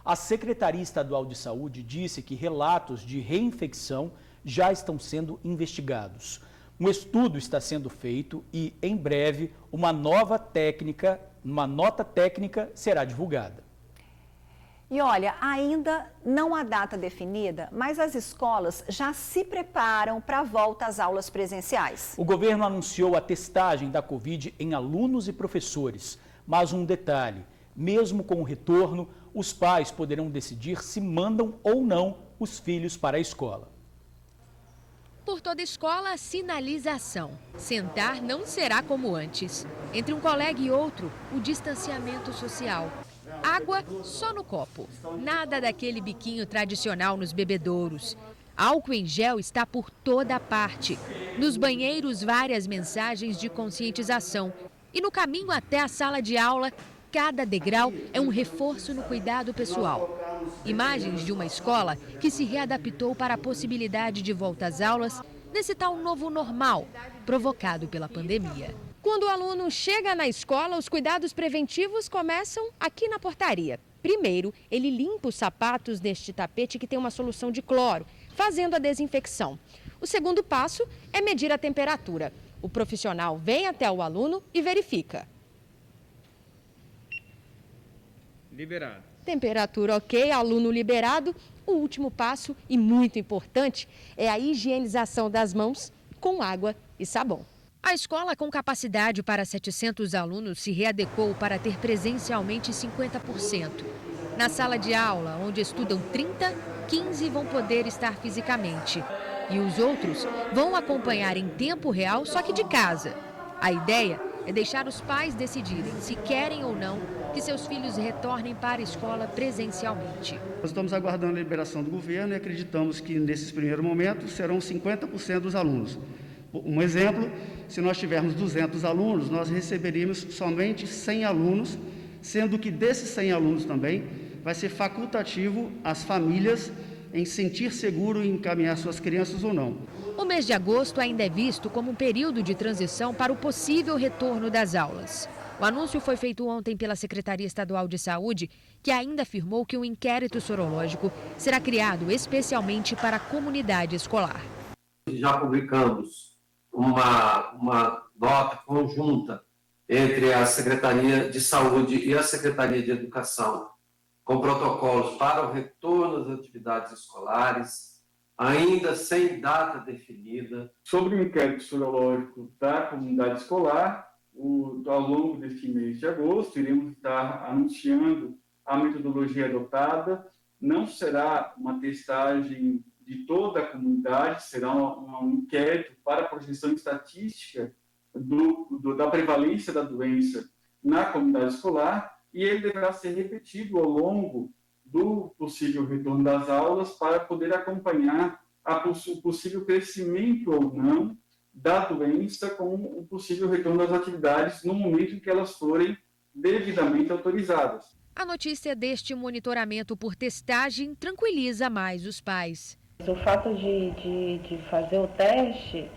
A Secretaria Estadual de Saúde disse que relatos de reinfecção já estão sendo investigados. Um estudo está sendo feito e, em breve, uma nota técnica será divulgada. E olha, ainda não há data definida, mas as escolas já se preparam para a volta às aulas presenciais. O governo anunciou a testagem da Covid em alunos e professores, mas um detalhe, mesmo com o retorno, os pais poderão decidir se mandam ou não os filhos para a escola. Por toda escola, sinalização. Sentar não será como antes. Entre um colega e outro, o distanciamento social. Água só no copo. Nada daquele biquinho tradicional nos bebedouros. Álcool em gel está por toda parte. Nos banheiros, várias mensagens de conscientização. E no caminho até a sala de aula, cada degrau é um reforço no cuidado pessoal. Imagens de uma escola que se readaptou para a possibilidade de volta às aulas nesse tal novo normal, provocado pela pandemia. Quando o aluno chega na escola, os cuidados preventivos começam aqui na portaria. Primeiro, ele limpa os sapatos neste tapete que tem uma solução de cloro, fazendo a desinfecção. O segundo passo é medir a temperatura. O profissional vem até o aluno e verifica. Liberado. Temperatura ok, aluno liberado. O último passo, e muito importante, é a higienização das mãos com água e sabão. A escola, com capacidade para 700 alunos, se readequou para ter presencialmente 50%. Na sala de aula, onde estudam 30, 15 vão poder estar fisicamente. E os outros vão acompanhar em tempo real, só que de casa. A ideia é deixar os pais decidirem se querem ou não que seus filhos retornem para a escola presencialmente. Nós estamos aguardando a liberação do governo e acreditamos que, nesses primeiros momentos, serão 50% dos alunos. Um exemplo, se nós tivermos 200 alunos, nós receberíamos somente 100 alunos, sendo que desses 100 alunos também vai ser facultativo às famílias em sentir seguro em encaminhar suas crianças ou não. O mês de agosto ainda é visto como um período de transição para o possível retorno das aulas. O anúncio foi feito ontem pela Secretaria Estadual de Saúde, que ainda afirmou que um inquérito sorológico será criado especialmente para a comunidade escolar. Já publicamos uma nota conjunta entre a Secretaria de Saúde e a Secretaria de Educação, com protocolos para o retorno das atividades escolares, ainda sem data definida. Sobre o inquérito sorológico da comunidade escolar, ao longo deste mês de agosto, iremos estar anunciando a metodologia adotada. Não será uma testagem de toda a comunidade, será um inquérito para a projeção estatística da prevalência da doença na comunidade escolar, e ele deverá ser repetido ao longo do possível retorno das aulas para poder acompanhar o possível crescimento ou não da doença com o possível retorno das atividades no momento em que elas forem devidamente autorizadas. A notícia deste monitoramento por testagem tranquiliza mais os pais. O fato de fazer o teste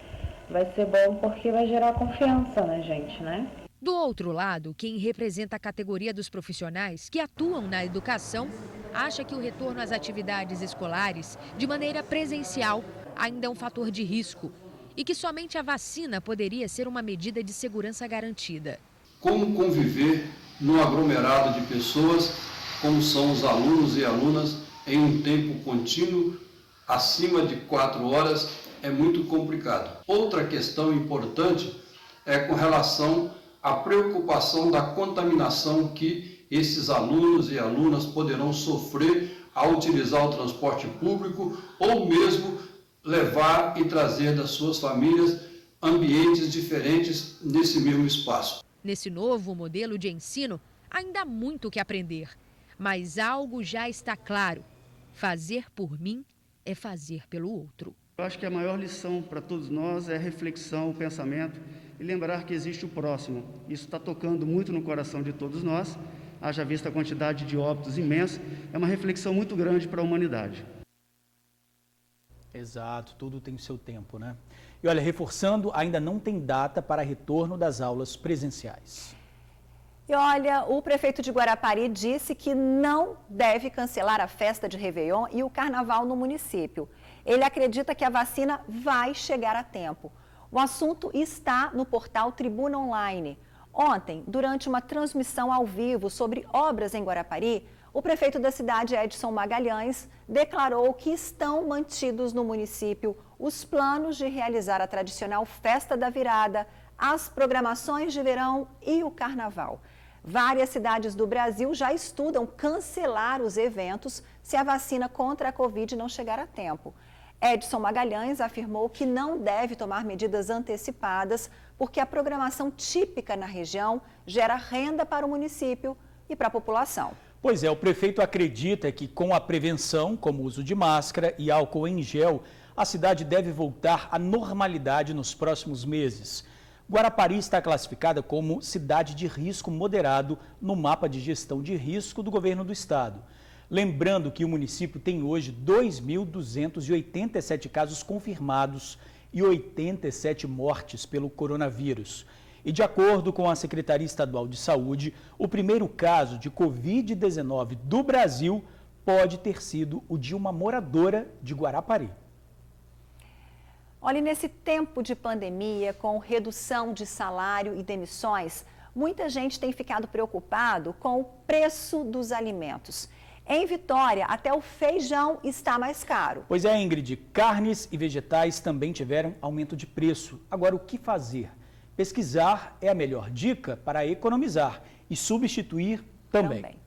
vai ser bom porque vai gerar confiança na gente, né? Do outro lado, quem representa a categoria dos profissionais que atuam na educação acha que o retorno às atividades escolares de maneira presencial ainda é um fator de risco e que somente a vacina poderia ser uma medida de segurança garantida. Como conviver num aglomerado de pessoas, como são os alunos e alunas, em um tempo contínuo, acima de 4 horas, é muito complicado. Outra questão importante é com relação à preocupação da contaminação que esses alunos e alunas poderão sofrer ao utilizar o transporte público ou mesmo levar e trazer das suas famílias ambientes diferentes nesse mesmo espaço. Nesse novo modelo de ensino, ainda há muito o que aprender, mas algo já está claro: fazer por mim é fazer pelo outro. Eu acho que a maior lição para todos nós é a reflexão, o pensamento e lembrar que existe o próximo. Isso está tocando muito no coração de todos nós, haja vista a quantidade de óbitos imensa, é uma reflexão muito grande para a humanidade. Exato, tudo tem seu tempo, né? E olha, reforçando, ainda não tem data para retorno das aulas presenciais. E olha, o prefeito de Guarapari disse que não deve cancelar a festa de Réveillon e o carnaval no município. Ele acredita que a vacina vai chegar a tempo. O assunto está no portal Tribuna Online. Ontem, durante uma transmissão ao vivo sobre obras em Guarapari, o prefeito da cidade, Edson Magalhães, declarou que estão mantidos no município os planos de realizar a tradicional Festa da Virada, as programações de verão e o carnaval. Várias cidades do Brasil já estudam cancelar os eventos se a vacina contra a Covid não chegar a tempo. Edson Magalhães afirmou que não deve tomar medidas antecipadas porque a programação típica na região gera renda para o município e para a população. Pois é, o prefeito acredita que com a prevenção, como o uso de máscara e álcool em gel, a cidade deve voltar à normalidade nos próximos meses. Guarapari está classificada como cidade de risco moderado no mapa de gestão de risco do governo do estado. Lembrando que o município tem hoje 2.287 casos confirmados e 87 mortes pelo coronavírus. E de acordo com a Secretaria Estadual de Saúde, o primeiro caso de Covid-19 do Brasil pode ter sido o de uma moradora de Guarapari. Olha, nesse tempo de pandemia, com redução de salário e demissões, muita gente tem ficado preocupado com o preço dos alimentos. Em Vitória, até o feijão está mais caro. Pois é, Ingrid, carnes e vegetais também tiveram aumento de preço. Agora, o que fazer? Pesquisar é a melhor dica para economizar e substituir também.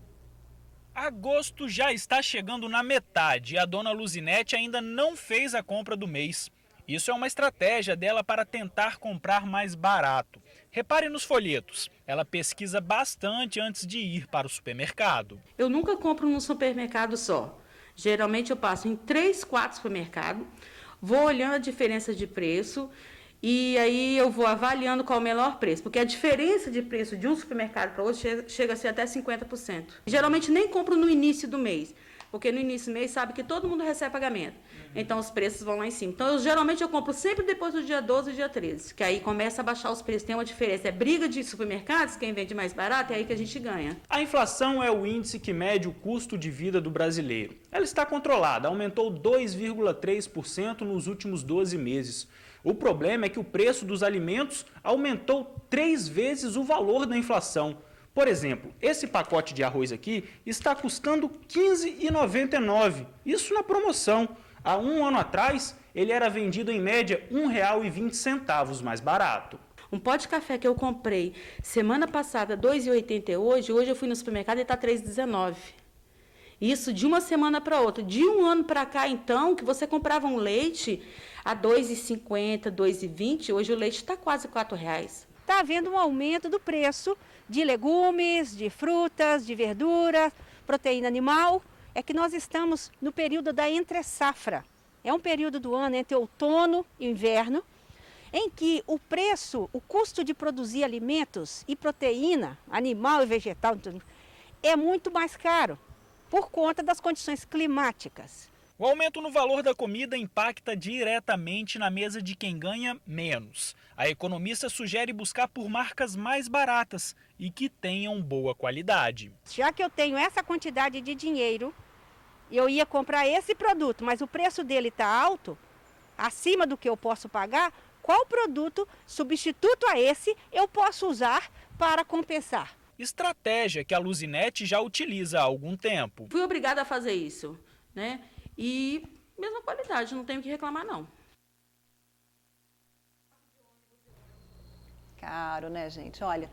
Agosto já está chegando na metade e a dona Luzinete ainda não fez a compra do mês. Isso é uma estratégia dela para tentar comprar mais barato. Repare nos folhetos. Ela pesquisa bastante antes de ir para o supermercado. Eu nunca compro num supermercado só. Geralmente eu passo em 3, 4 supermercados, vou olhando a diferença de preço e aí eu vou avaliando qual é o melhor preço. Porque a diferença de preço de um supermercado para outro chega a ser até 50%. Geralmente nem compro no início do mês. Porque no início do mês sabe que todo mundo recebe pagamento. Então os preços vão lá em cima. Então geralmente eu compro sempre depois do dia 12 e dia 13, que aí começa a baixar os preços. Tem uma diferença, é briga de supermercados, quem vende mais barato, é aí que a gente ganha. A inflação é o índice que mede o custo de vida do brasileiro. Ela está controlada, aumentou 2,3% nos últimos 12 meses. O problema é que o preço dos alimentos aumentou 3 vezes o valor da inflação. Por exemplo, esse pacote de arroz aqui está custando R$ 15,99. Isso na promoção. Há um ano atrás, ele era vendido em média R$ 1,20 mais barato. Um pote de café que eu comprei semana passada, R$ 2,80 hoje eu fui no supermercado e está R$ 3,19. Isso de uma semana para outra. De um ano para cá, então, que você comprava um leite a R$ 2,50, R$ 2,20, hoje o leite está quase R$ 4,00. Está havendo um aumento do preço de legumes, de frutas, de verduras, proteína animal. É que nós estamos no período da entre-safra. É um período do ano entre outono e inverno, em que o preço, o custo de produzir alimentos e proteína, animal e vegetal, é muito mais caro, por conta das condições climáticas. O aumento no valor da comida impacta diretamente na mesa de quem ganha menos. A economista sugere buscar por marcas mais baratas e que tenham boa qualidade. Já que eu tenho essa quantidade de dinheiro, eu ia comprar esse produto, mas o preço dele está alto, acima do que eu posso pagar, qual produto substituto a esse eu posso usar para compensar? Estratégia que a Luzinete já utiliza há algum tempo. Fui obrigada a fazer isso, né? E mesma qualidade, não tenho o que reclamar, não. Caro, né, gente? Olha,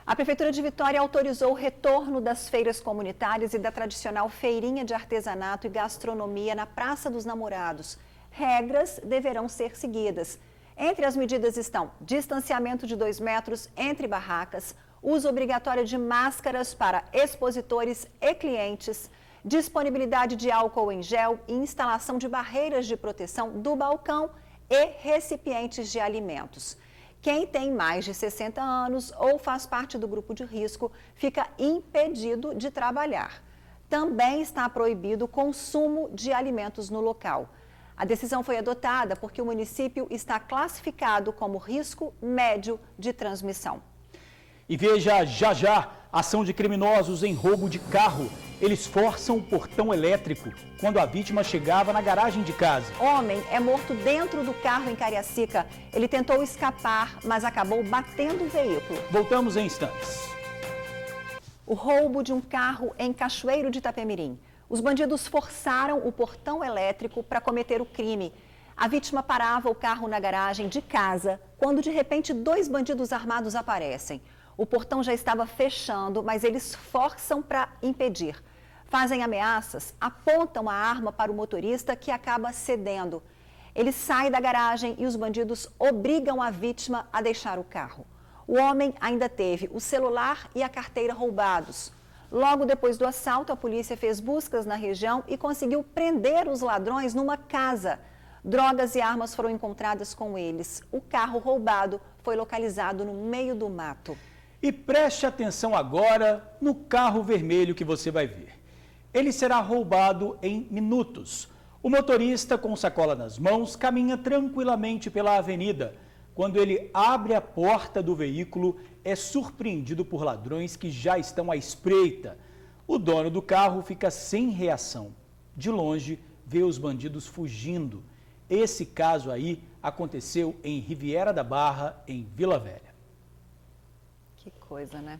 a Prefeitura de Vitória autorizou o retorno das feiras comunitárias e da tradicional feirinha de artesanato e gastronomia na Praça dos Namorados. Regras deverão ser seguidas. Entre as medidas estão distanciamento de 2 metros entre barracas, uso obrigatório de máscaras para expositores e clientes, disponibilidade de álcool em gel e instalação de barreiras de proteção do balcão e recipientes de alimentos. Quem tem mais de 60 anos ou faz parte do grupo de risco fica impedido de trabalhar. Também está proibido o consumo de alimentos no local. A decisão foi adotada porque o município está classificado como risco médio de transmissão. E veja já ação de criminosos em roubo de carro. Eles forçam o portão elétrico quando a vítima chegava na garagem de casa. Homem é morto dentro do carro em Cariacica. Ele tentou escapar, mas acabou batendo o veículo. Voltamos em instantes. O roubo de um carro em Cachoeiro de Itapemirim. Os bandidos forçaram o portão elétrico para cometer o crime. A vítima parava o carro na garagem de casa quando de repente 2 bandidos armados aparecem. O portão já estava fechando, mas eles forçam para impedir. Fazem ameaças, apontam a arma para o motorista que acaba cedendo. Ele sai da garagem e os bandidos obrigam a vítima a deixar o carro. O homem ainda teve o celular e a carteira roubados. Logo depois do assalto, a polícia fez buscas na região e conseguiu prender os ladrões numa casa. Drogas e armas foram encontradas com eles. O carro roubado foi localizado no meio do mato. E preste atenção agora no carro vermelho que você vai ver. Ele será roubado em minutos. O motorista, com sacola nas mãos, caminha tranquilamente pela avenida. Quando ele abre a porta do veículo, é surpreendido por ladrões que já estão à espreita. O dono do carro fica sem reação. De longe, vê os bandidos fugindo. Esse caso aí aconteceu em Riviera da Barra, em Vila Velha. Que coisa, né?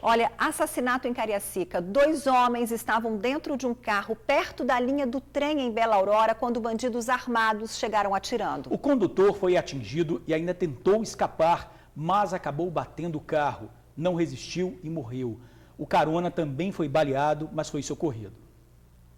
Olha, assassinato em Cariacica. 2 homens estavam dentro de um carro perto da linha do trem em Bela Aurora quando bandidos armados chegaram atirando. O condutor foi atingido e ainda tentou escapar, mas acabou batendo o carro. Não resistiu e morreu. O carona também foi baleado, mas foi socorrido.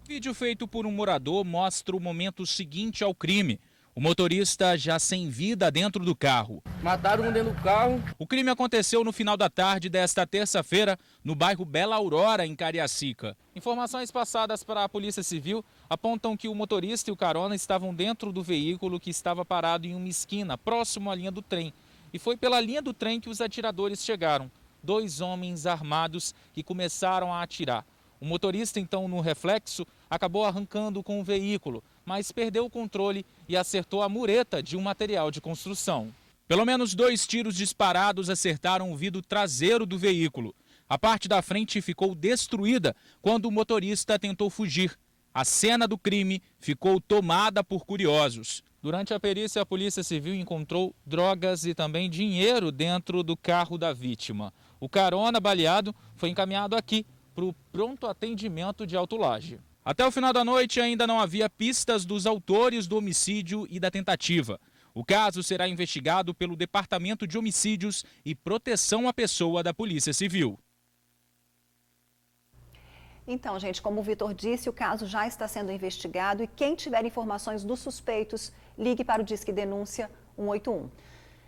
O vídeo feito por um morador mostra o momento seguinte ao crime. O motorista já sem vida dentro do carro. Mataram um dentro do carro. O crime aconteceu no final da tarde desta terça-feira, no bairro Bela Aurora, em Cariacica. Informações passadas para a Polícia Civil apontam que o motorista e o carona estavam dentro do veículo que estava parado em uma esquina, próximo à linha do trem. E foi pela linha do trem que os atiradores chegaram. 2 homens armados que começaram a atirar. O motorista, então, no reflexo, acabou arrancando com o veículo, mas perdeu o controle e acertou a mureta de um material de construção. Pelo menos 2 tiros disparados acertaram o vidro traseiro do veículo. A parte da frente ficou destruída quando o motorista tentou fugir. A cena do crime ficou tomada por curiosos. Durante a perícia, a Polícia Civil encontrou drogas e também dinheiro dentro do carro da vítima. O carona baleado foi encaminhado aqui para o pronto atendimento de Alto Laje. Até o final da noite ainda não havia pistas dos autores do homicídio e da tentativa. O caso será investigado pelo Departamento de Homicídios e Proteção à Pessoa da Polícia Civil. Então, gente, como o Vitor disse, o caso já está sendo investigado e quem tiver informações dos suspeitos, ligue para o Disque Denúncia 181.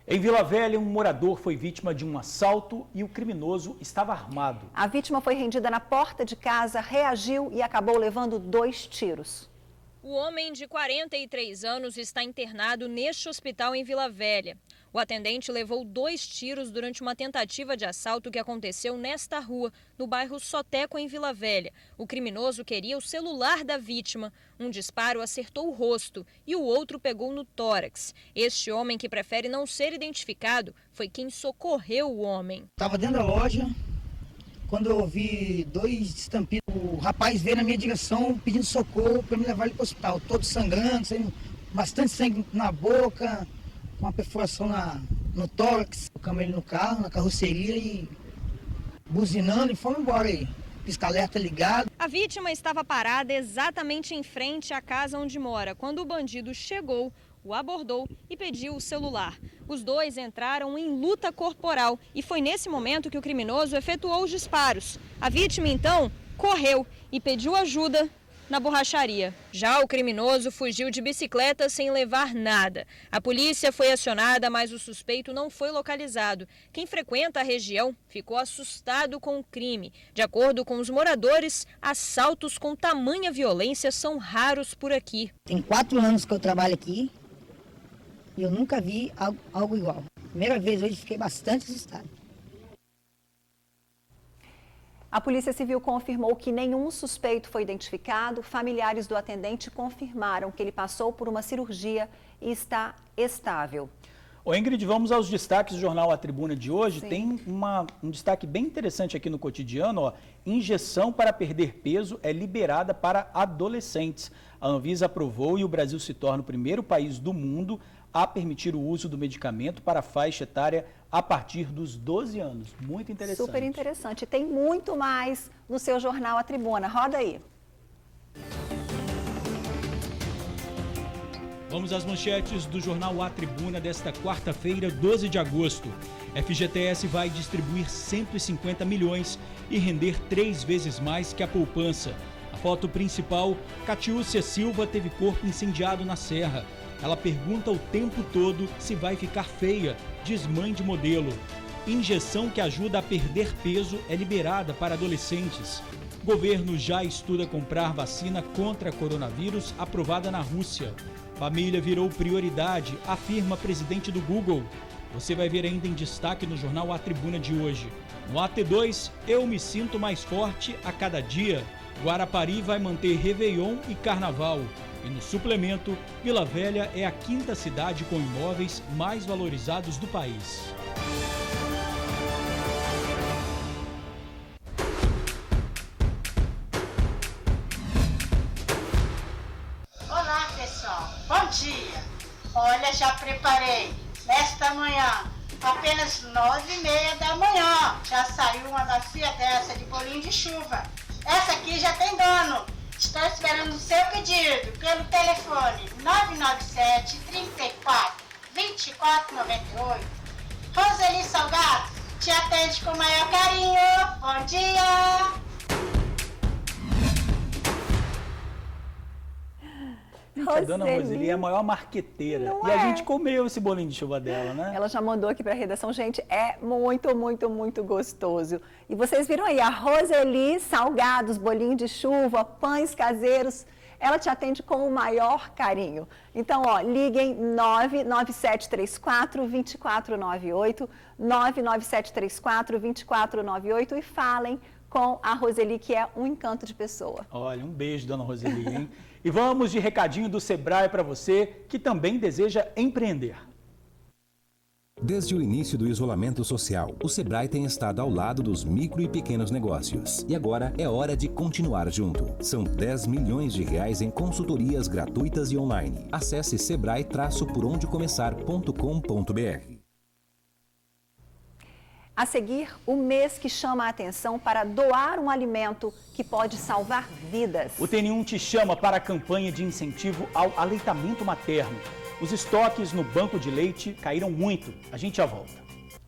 Em Vila Velha, um morador foi vítima de um assalto e o criminoso estava armado. A vítima foi rendida na porta de casa, reagiu e acabou levando 2 tiros. O homem de 43 anos está internado neste hospital em Vila Velha. O atendente levou 2 tiros durante uma tentativa de assalto que aconteceu nesta rua, no bairro Soteco, em Vila Velha. O criminoso queria o celular da vítima. Um disparo acertou o rosto e o outro pegou no tórax. Este homem, que prefere não ser identificado, foi quem socorreu o homem. Estava dentro da loja, quando eu ouvi 2 estampidos, o rapaz veio na minha direção pedindo socorro para me levar ele para o hospital. Todo sangrando, saindo bastante sangue na boca, uma perfuração no tórax. Colocamos ele no carro, na carroceria e buzinando e fomos embora aí. Pisca-alerta ligado. A vítima estava parada exatamente em frente à casa onde mora, quando o bandido chegou, o abordou e pediu o celular. Os 2 entraram em luta corporal e foi nesse momento que o criminoso efetuou os disparos. A vítima, então, correu e pediu ajuda na borracharia. Já o criminoso fugiu de bicicleta sem levar nada. A polícia foi acionada, mas o suspeito não foi localizado. Quem frequenta a região ficou assustado com o crime. De acordo com os moradores, assaltos com tamanha violência são raros por aqui. Tem 4 anos que eu trabalho aqui e eu nunca vi algo igual. Primeira vez hoje fiquei bastante assustado. A Polícia Civil confirmou que nenhum suspeito foi identificado. Familiares do atendente confirmaram que ele passou por uma cirurgia e está estável. Ô Ingrid, vamos aos destaques do jornal A Tribuna de hoje. Sim. Tem um destaque bem interessante aqui no cotidiano. Ó. Injeção para perder peso é liberada para adolescentes. A Anvisa aprovou e o Brasil se torna o primeiro país do mundo a permitir o uso do medicamento para a faixa etária a partir dos 12 anos. Muito interessante. Super interessante. Tem muito mais no seu jornal A Tribuna. Roda aí. Vamos às manchetes do jornal A Tribuna desta quarta-feira, 12 de agosto. FGTS vai distribuir 150 milhões e render 3 vezes mais que a poupança. A foto principal, Catiúcia Silva teve corpo incendiado na serra. Ela pergunta o tempo todo se vai ficar feia, diz mãe de modelo. Injeção que ajuda a perder peso é liberada para adolescentes. Governo já estuda comprar vacina contra coronavírus aprovada na Rússia. Família virou prioridade, afirma presidente do Google. Você vai ver ainda em destaque no jornal A Tribuna de hoje. No AT2, eu me sinto mais forte a cada dia. Guarapari vai manter Réveillon e Carnaval. E no suplemento, Vila Velha é a 5ª cidade com imóveis mais valorizados do país. Olá, pessoal. Bom dia. Olha, já preparei nesta manhã Apenas 9h30 da manhã já saiu uma bacia dessa de bolinho de chuva. Essa aqui já tem dono. Estou esperando o seu pedido pelo telefone 997 34 2498. Roseli Salgado te atende com o maior carinho. Bom dia! A dona Roseli é a maior marqueteira. Não e é? a gente comeu esse bolinho de chuva dela, né? Ela já mandou aqui para a redação. Gente, é muito, muito, muito gostoso. E vocês viram aí, a Roseli Salgados, bolinho de chuva, pães caseiros. Ela te atende com o maior carinho. Então, ó, liguem 99734-2498, 99734-2498 e falem com a Roseli, que é um encanto de pessoa. Olha, um beijo, dona Roseli, hein? E vamos de recadinho do Sebrae para você que também deseja empreender. Desde o início do isolamento social, o Sebrae tem estado ao lado dos micro e pequenos negócios. E agora é hora de continuar junto. São 10 milhões de reais em consultorias gratuitas e online. Acesse sebrae-porondecomeçar.com.br. A seguir, o mês que chama a atenção para doar um alimento que pode salvar vidas. O TN1 te chama para a campanha de incentivo ao aleitamento materno. Os estoques no banco de leite caíram muito. A gente já volta.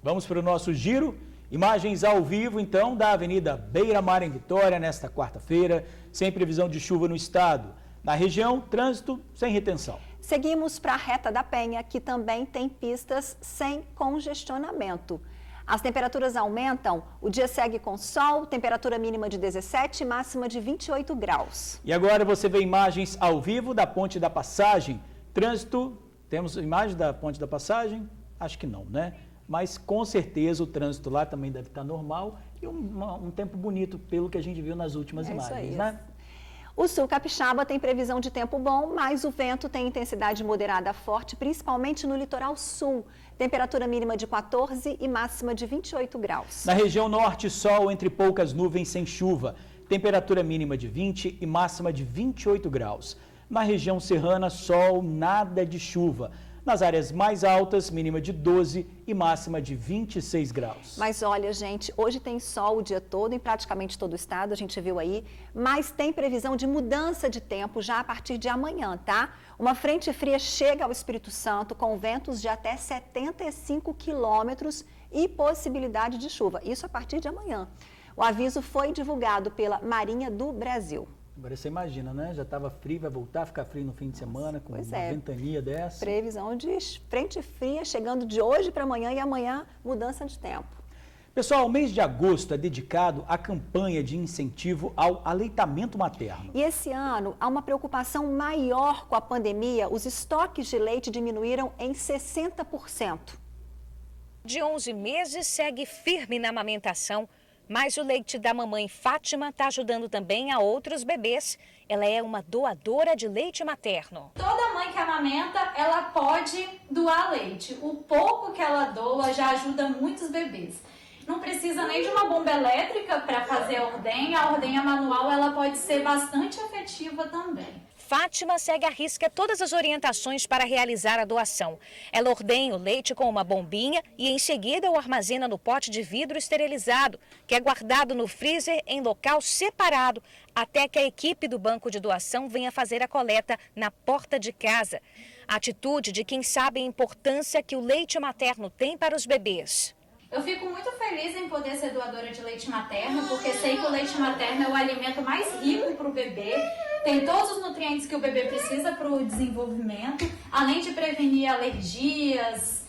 Vamos para o nosso giro. Imagens ao vivo, então, da Avenida Beira Mar em Vitória, nesta quarta-feira, sem previsão de chuva no estado. Na região, trânsito sem retenção. Seguimos para a Reta da Penha, que também tem pistas sem congestionamento. As temperaturas aumentam, o dia segue com sol, temperatura mínima de 17 e máxima de 28 graus. E agora você vê imagens ao vivo da Ponte da Passagem. Trânsito, temos imagem da Ponte da Passagem? Acho que não, né? Mas com certeza o trânsito lá também deve estar normal e um tempo bonito, pelo que a gente viu nas últimas imagens, né? O sul capixaba tem previsão de tempo bom, mas o vento tem intensidade moderada a forte, principalmente no litoral sul. Temperatura mínima de 14 e máxima de 28 graus. Na região norte, sol entre poucas nuvens sem chuva. Temperatura mínima de 20 e máxima de 28 graus. Na região serrana, sol, nada de chuva. Nas áreas mais altas, mínima de 12 e máxima de 26 graus. Mas olha, gente, hoje tem sol o dia todo em praticamente todo o estado, a gente viu aí, mas tem previsão de mudança de tempo já a partir de amanhã, tá? Uma frente fria chega ao Espírito Santo com ventos de até 75 quilômetros e possibilidade de chuva. Isso a partir de amanhã. O aviso foi divulgado pela Marinha do Brasil. Agora você imagina, né? Já estava frio, vai voltar a ficar frio no fim de semana, com uma ventania dessa. Previsão de frente fria chegando de hoje para amanhã e amanhã mudança de tempo. Pessoal, o mês de agosto é dedicado à campanha de incentivo ao aleitamento materno. E esse ano há uma preocupação maior com a pandemia. Os estoques de leite diminuíram em 60%. De 11 meses segue firme na amamentação. Mas o leite da mamãe Fátima está ajudando também a outros bebês. Ela é uma doadora de leite materno. Toda mãe que amamenta, ela pode doar leite. O pouco que ela doa já ajuda muitos bebês. Não precisa nem de uma bomba elétrica para fazer a ordenha manual ela pode ser bastante efetiva também. Fátima segue à risca todas as orientações para realizar a doação. Ela ordenha o leite com uma bombinha e em seguida o armazena no pote de vidro esterilizado, que é guardado no freezer em local separado, até que a equipe do banco de doação venha fazer a coleta na porta de casa. A atitude de quem sabe a importância que o leite materno tem para os bebês. Eu fico muito feliz em poder ser doadora de leite materno, porque sei que o leite materno é o alimento mais rico para o bebê, tem todos os nutrientes que o bebê precisa para o desenvolvimento, além de prevenir alergias,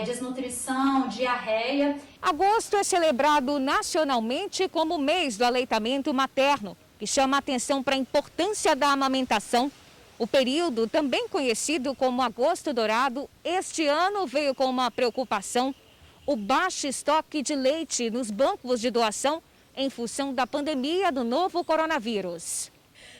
desnutrição, diarreia. Agosto é celebrado nacionalmente como o mês do aleitamento materno, que chama a atenção para a importância da amamentação. O período, também conhecido como Agosto Dourado, este ano veio com uma preocupação: o baixo estoque de leite nos bancos de doação em função da pandemia do novo coronavírus.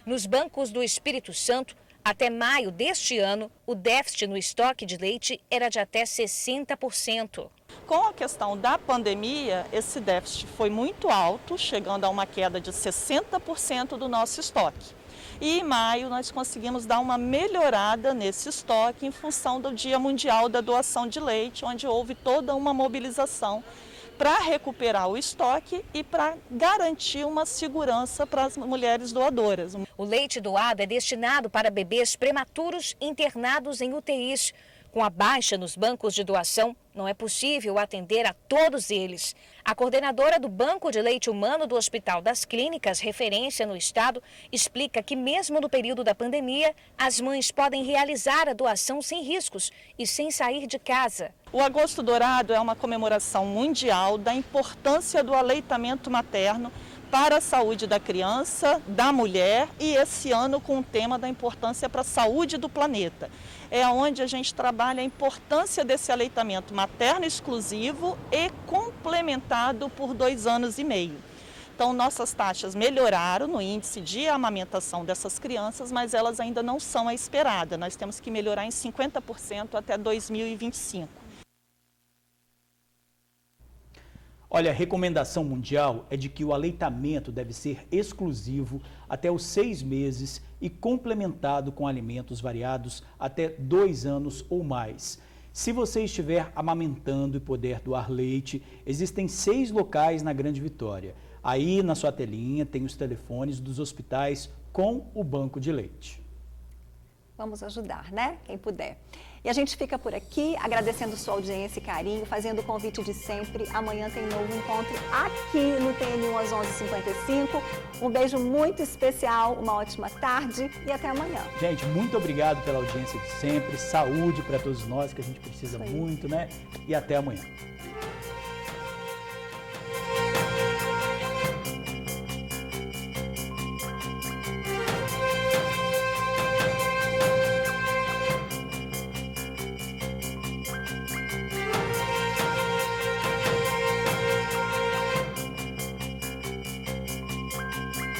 Nos bancos do Espírito Santo, até maio deste ano, o déficit no estoque de leite era de até 60%. Com a questão da pandemia, esse déficit foi muito alto, chegando a uma queda de 60% do nosso estoque. E em maio nós conseguimos dar uma melhorada nesse estoque em função do Dia Mundial da Doação de Leite, onde houve toda uma mobilização para recuperar o estoque e para garantir uma segurança para as mulheres doadoras. O leite doado é destinado para bebês prematuros internados em UTIs. Com a baixa nos bancos de doação, não é possível atender a todos eles. A coordenadora do Banco de Leite Humano do Hospital das Clínicas, referência no estado, explica que mesmo no período da pandemia, as mães podem realizar a doação sem riscos e sem sair de casa. O Agosto Dourado é uma comemoração mundial da importância do aleitamento materno para a saúde da criança, da mulher e esse ano com o tema da importância para a saúde do planeta. É onde a gente trabalha a importância desse aleitamento materno exclusivo e complementado por 2 anos e meio. Então, nossas taxas melhoraram no índice de amamentação dessas crianças, mas elas ainda não são a esperada. Nós temos que melhorar em 50% até 2025. Olha, a recomendação mundial é de que o aleitamento deve ser exclusivo até os 6 meses e complementado com alimentos variados até 2 anos ou mais. Se você estiver amamentando e puder doar leite, existem 6 locais na Grande Vitória. Aí na sua telinha tem os telefones dos hospitais com o banco de leite. Vamos ajudar, né? Quem puder. E a gente fica por aqui, agradecendo sua audiência e carinho, fazendo o convite de sempre. Amanhã tem novo encontro aqui no TN1 às 11h55. Um beijo muito especial, uma ótima tarde e até amanhã. Gente, muito obrigado pela audiência de sempre. Saúde para todos nós, que a gente precisa muito, né? E até amanhã.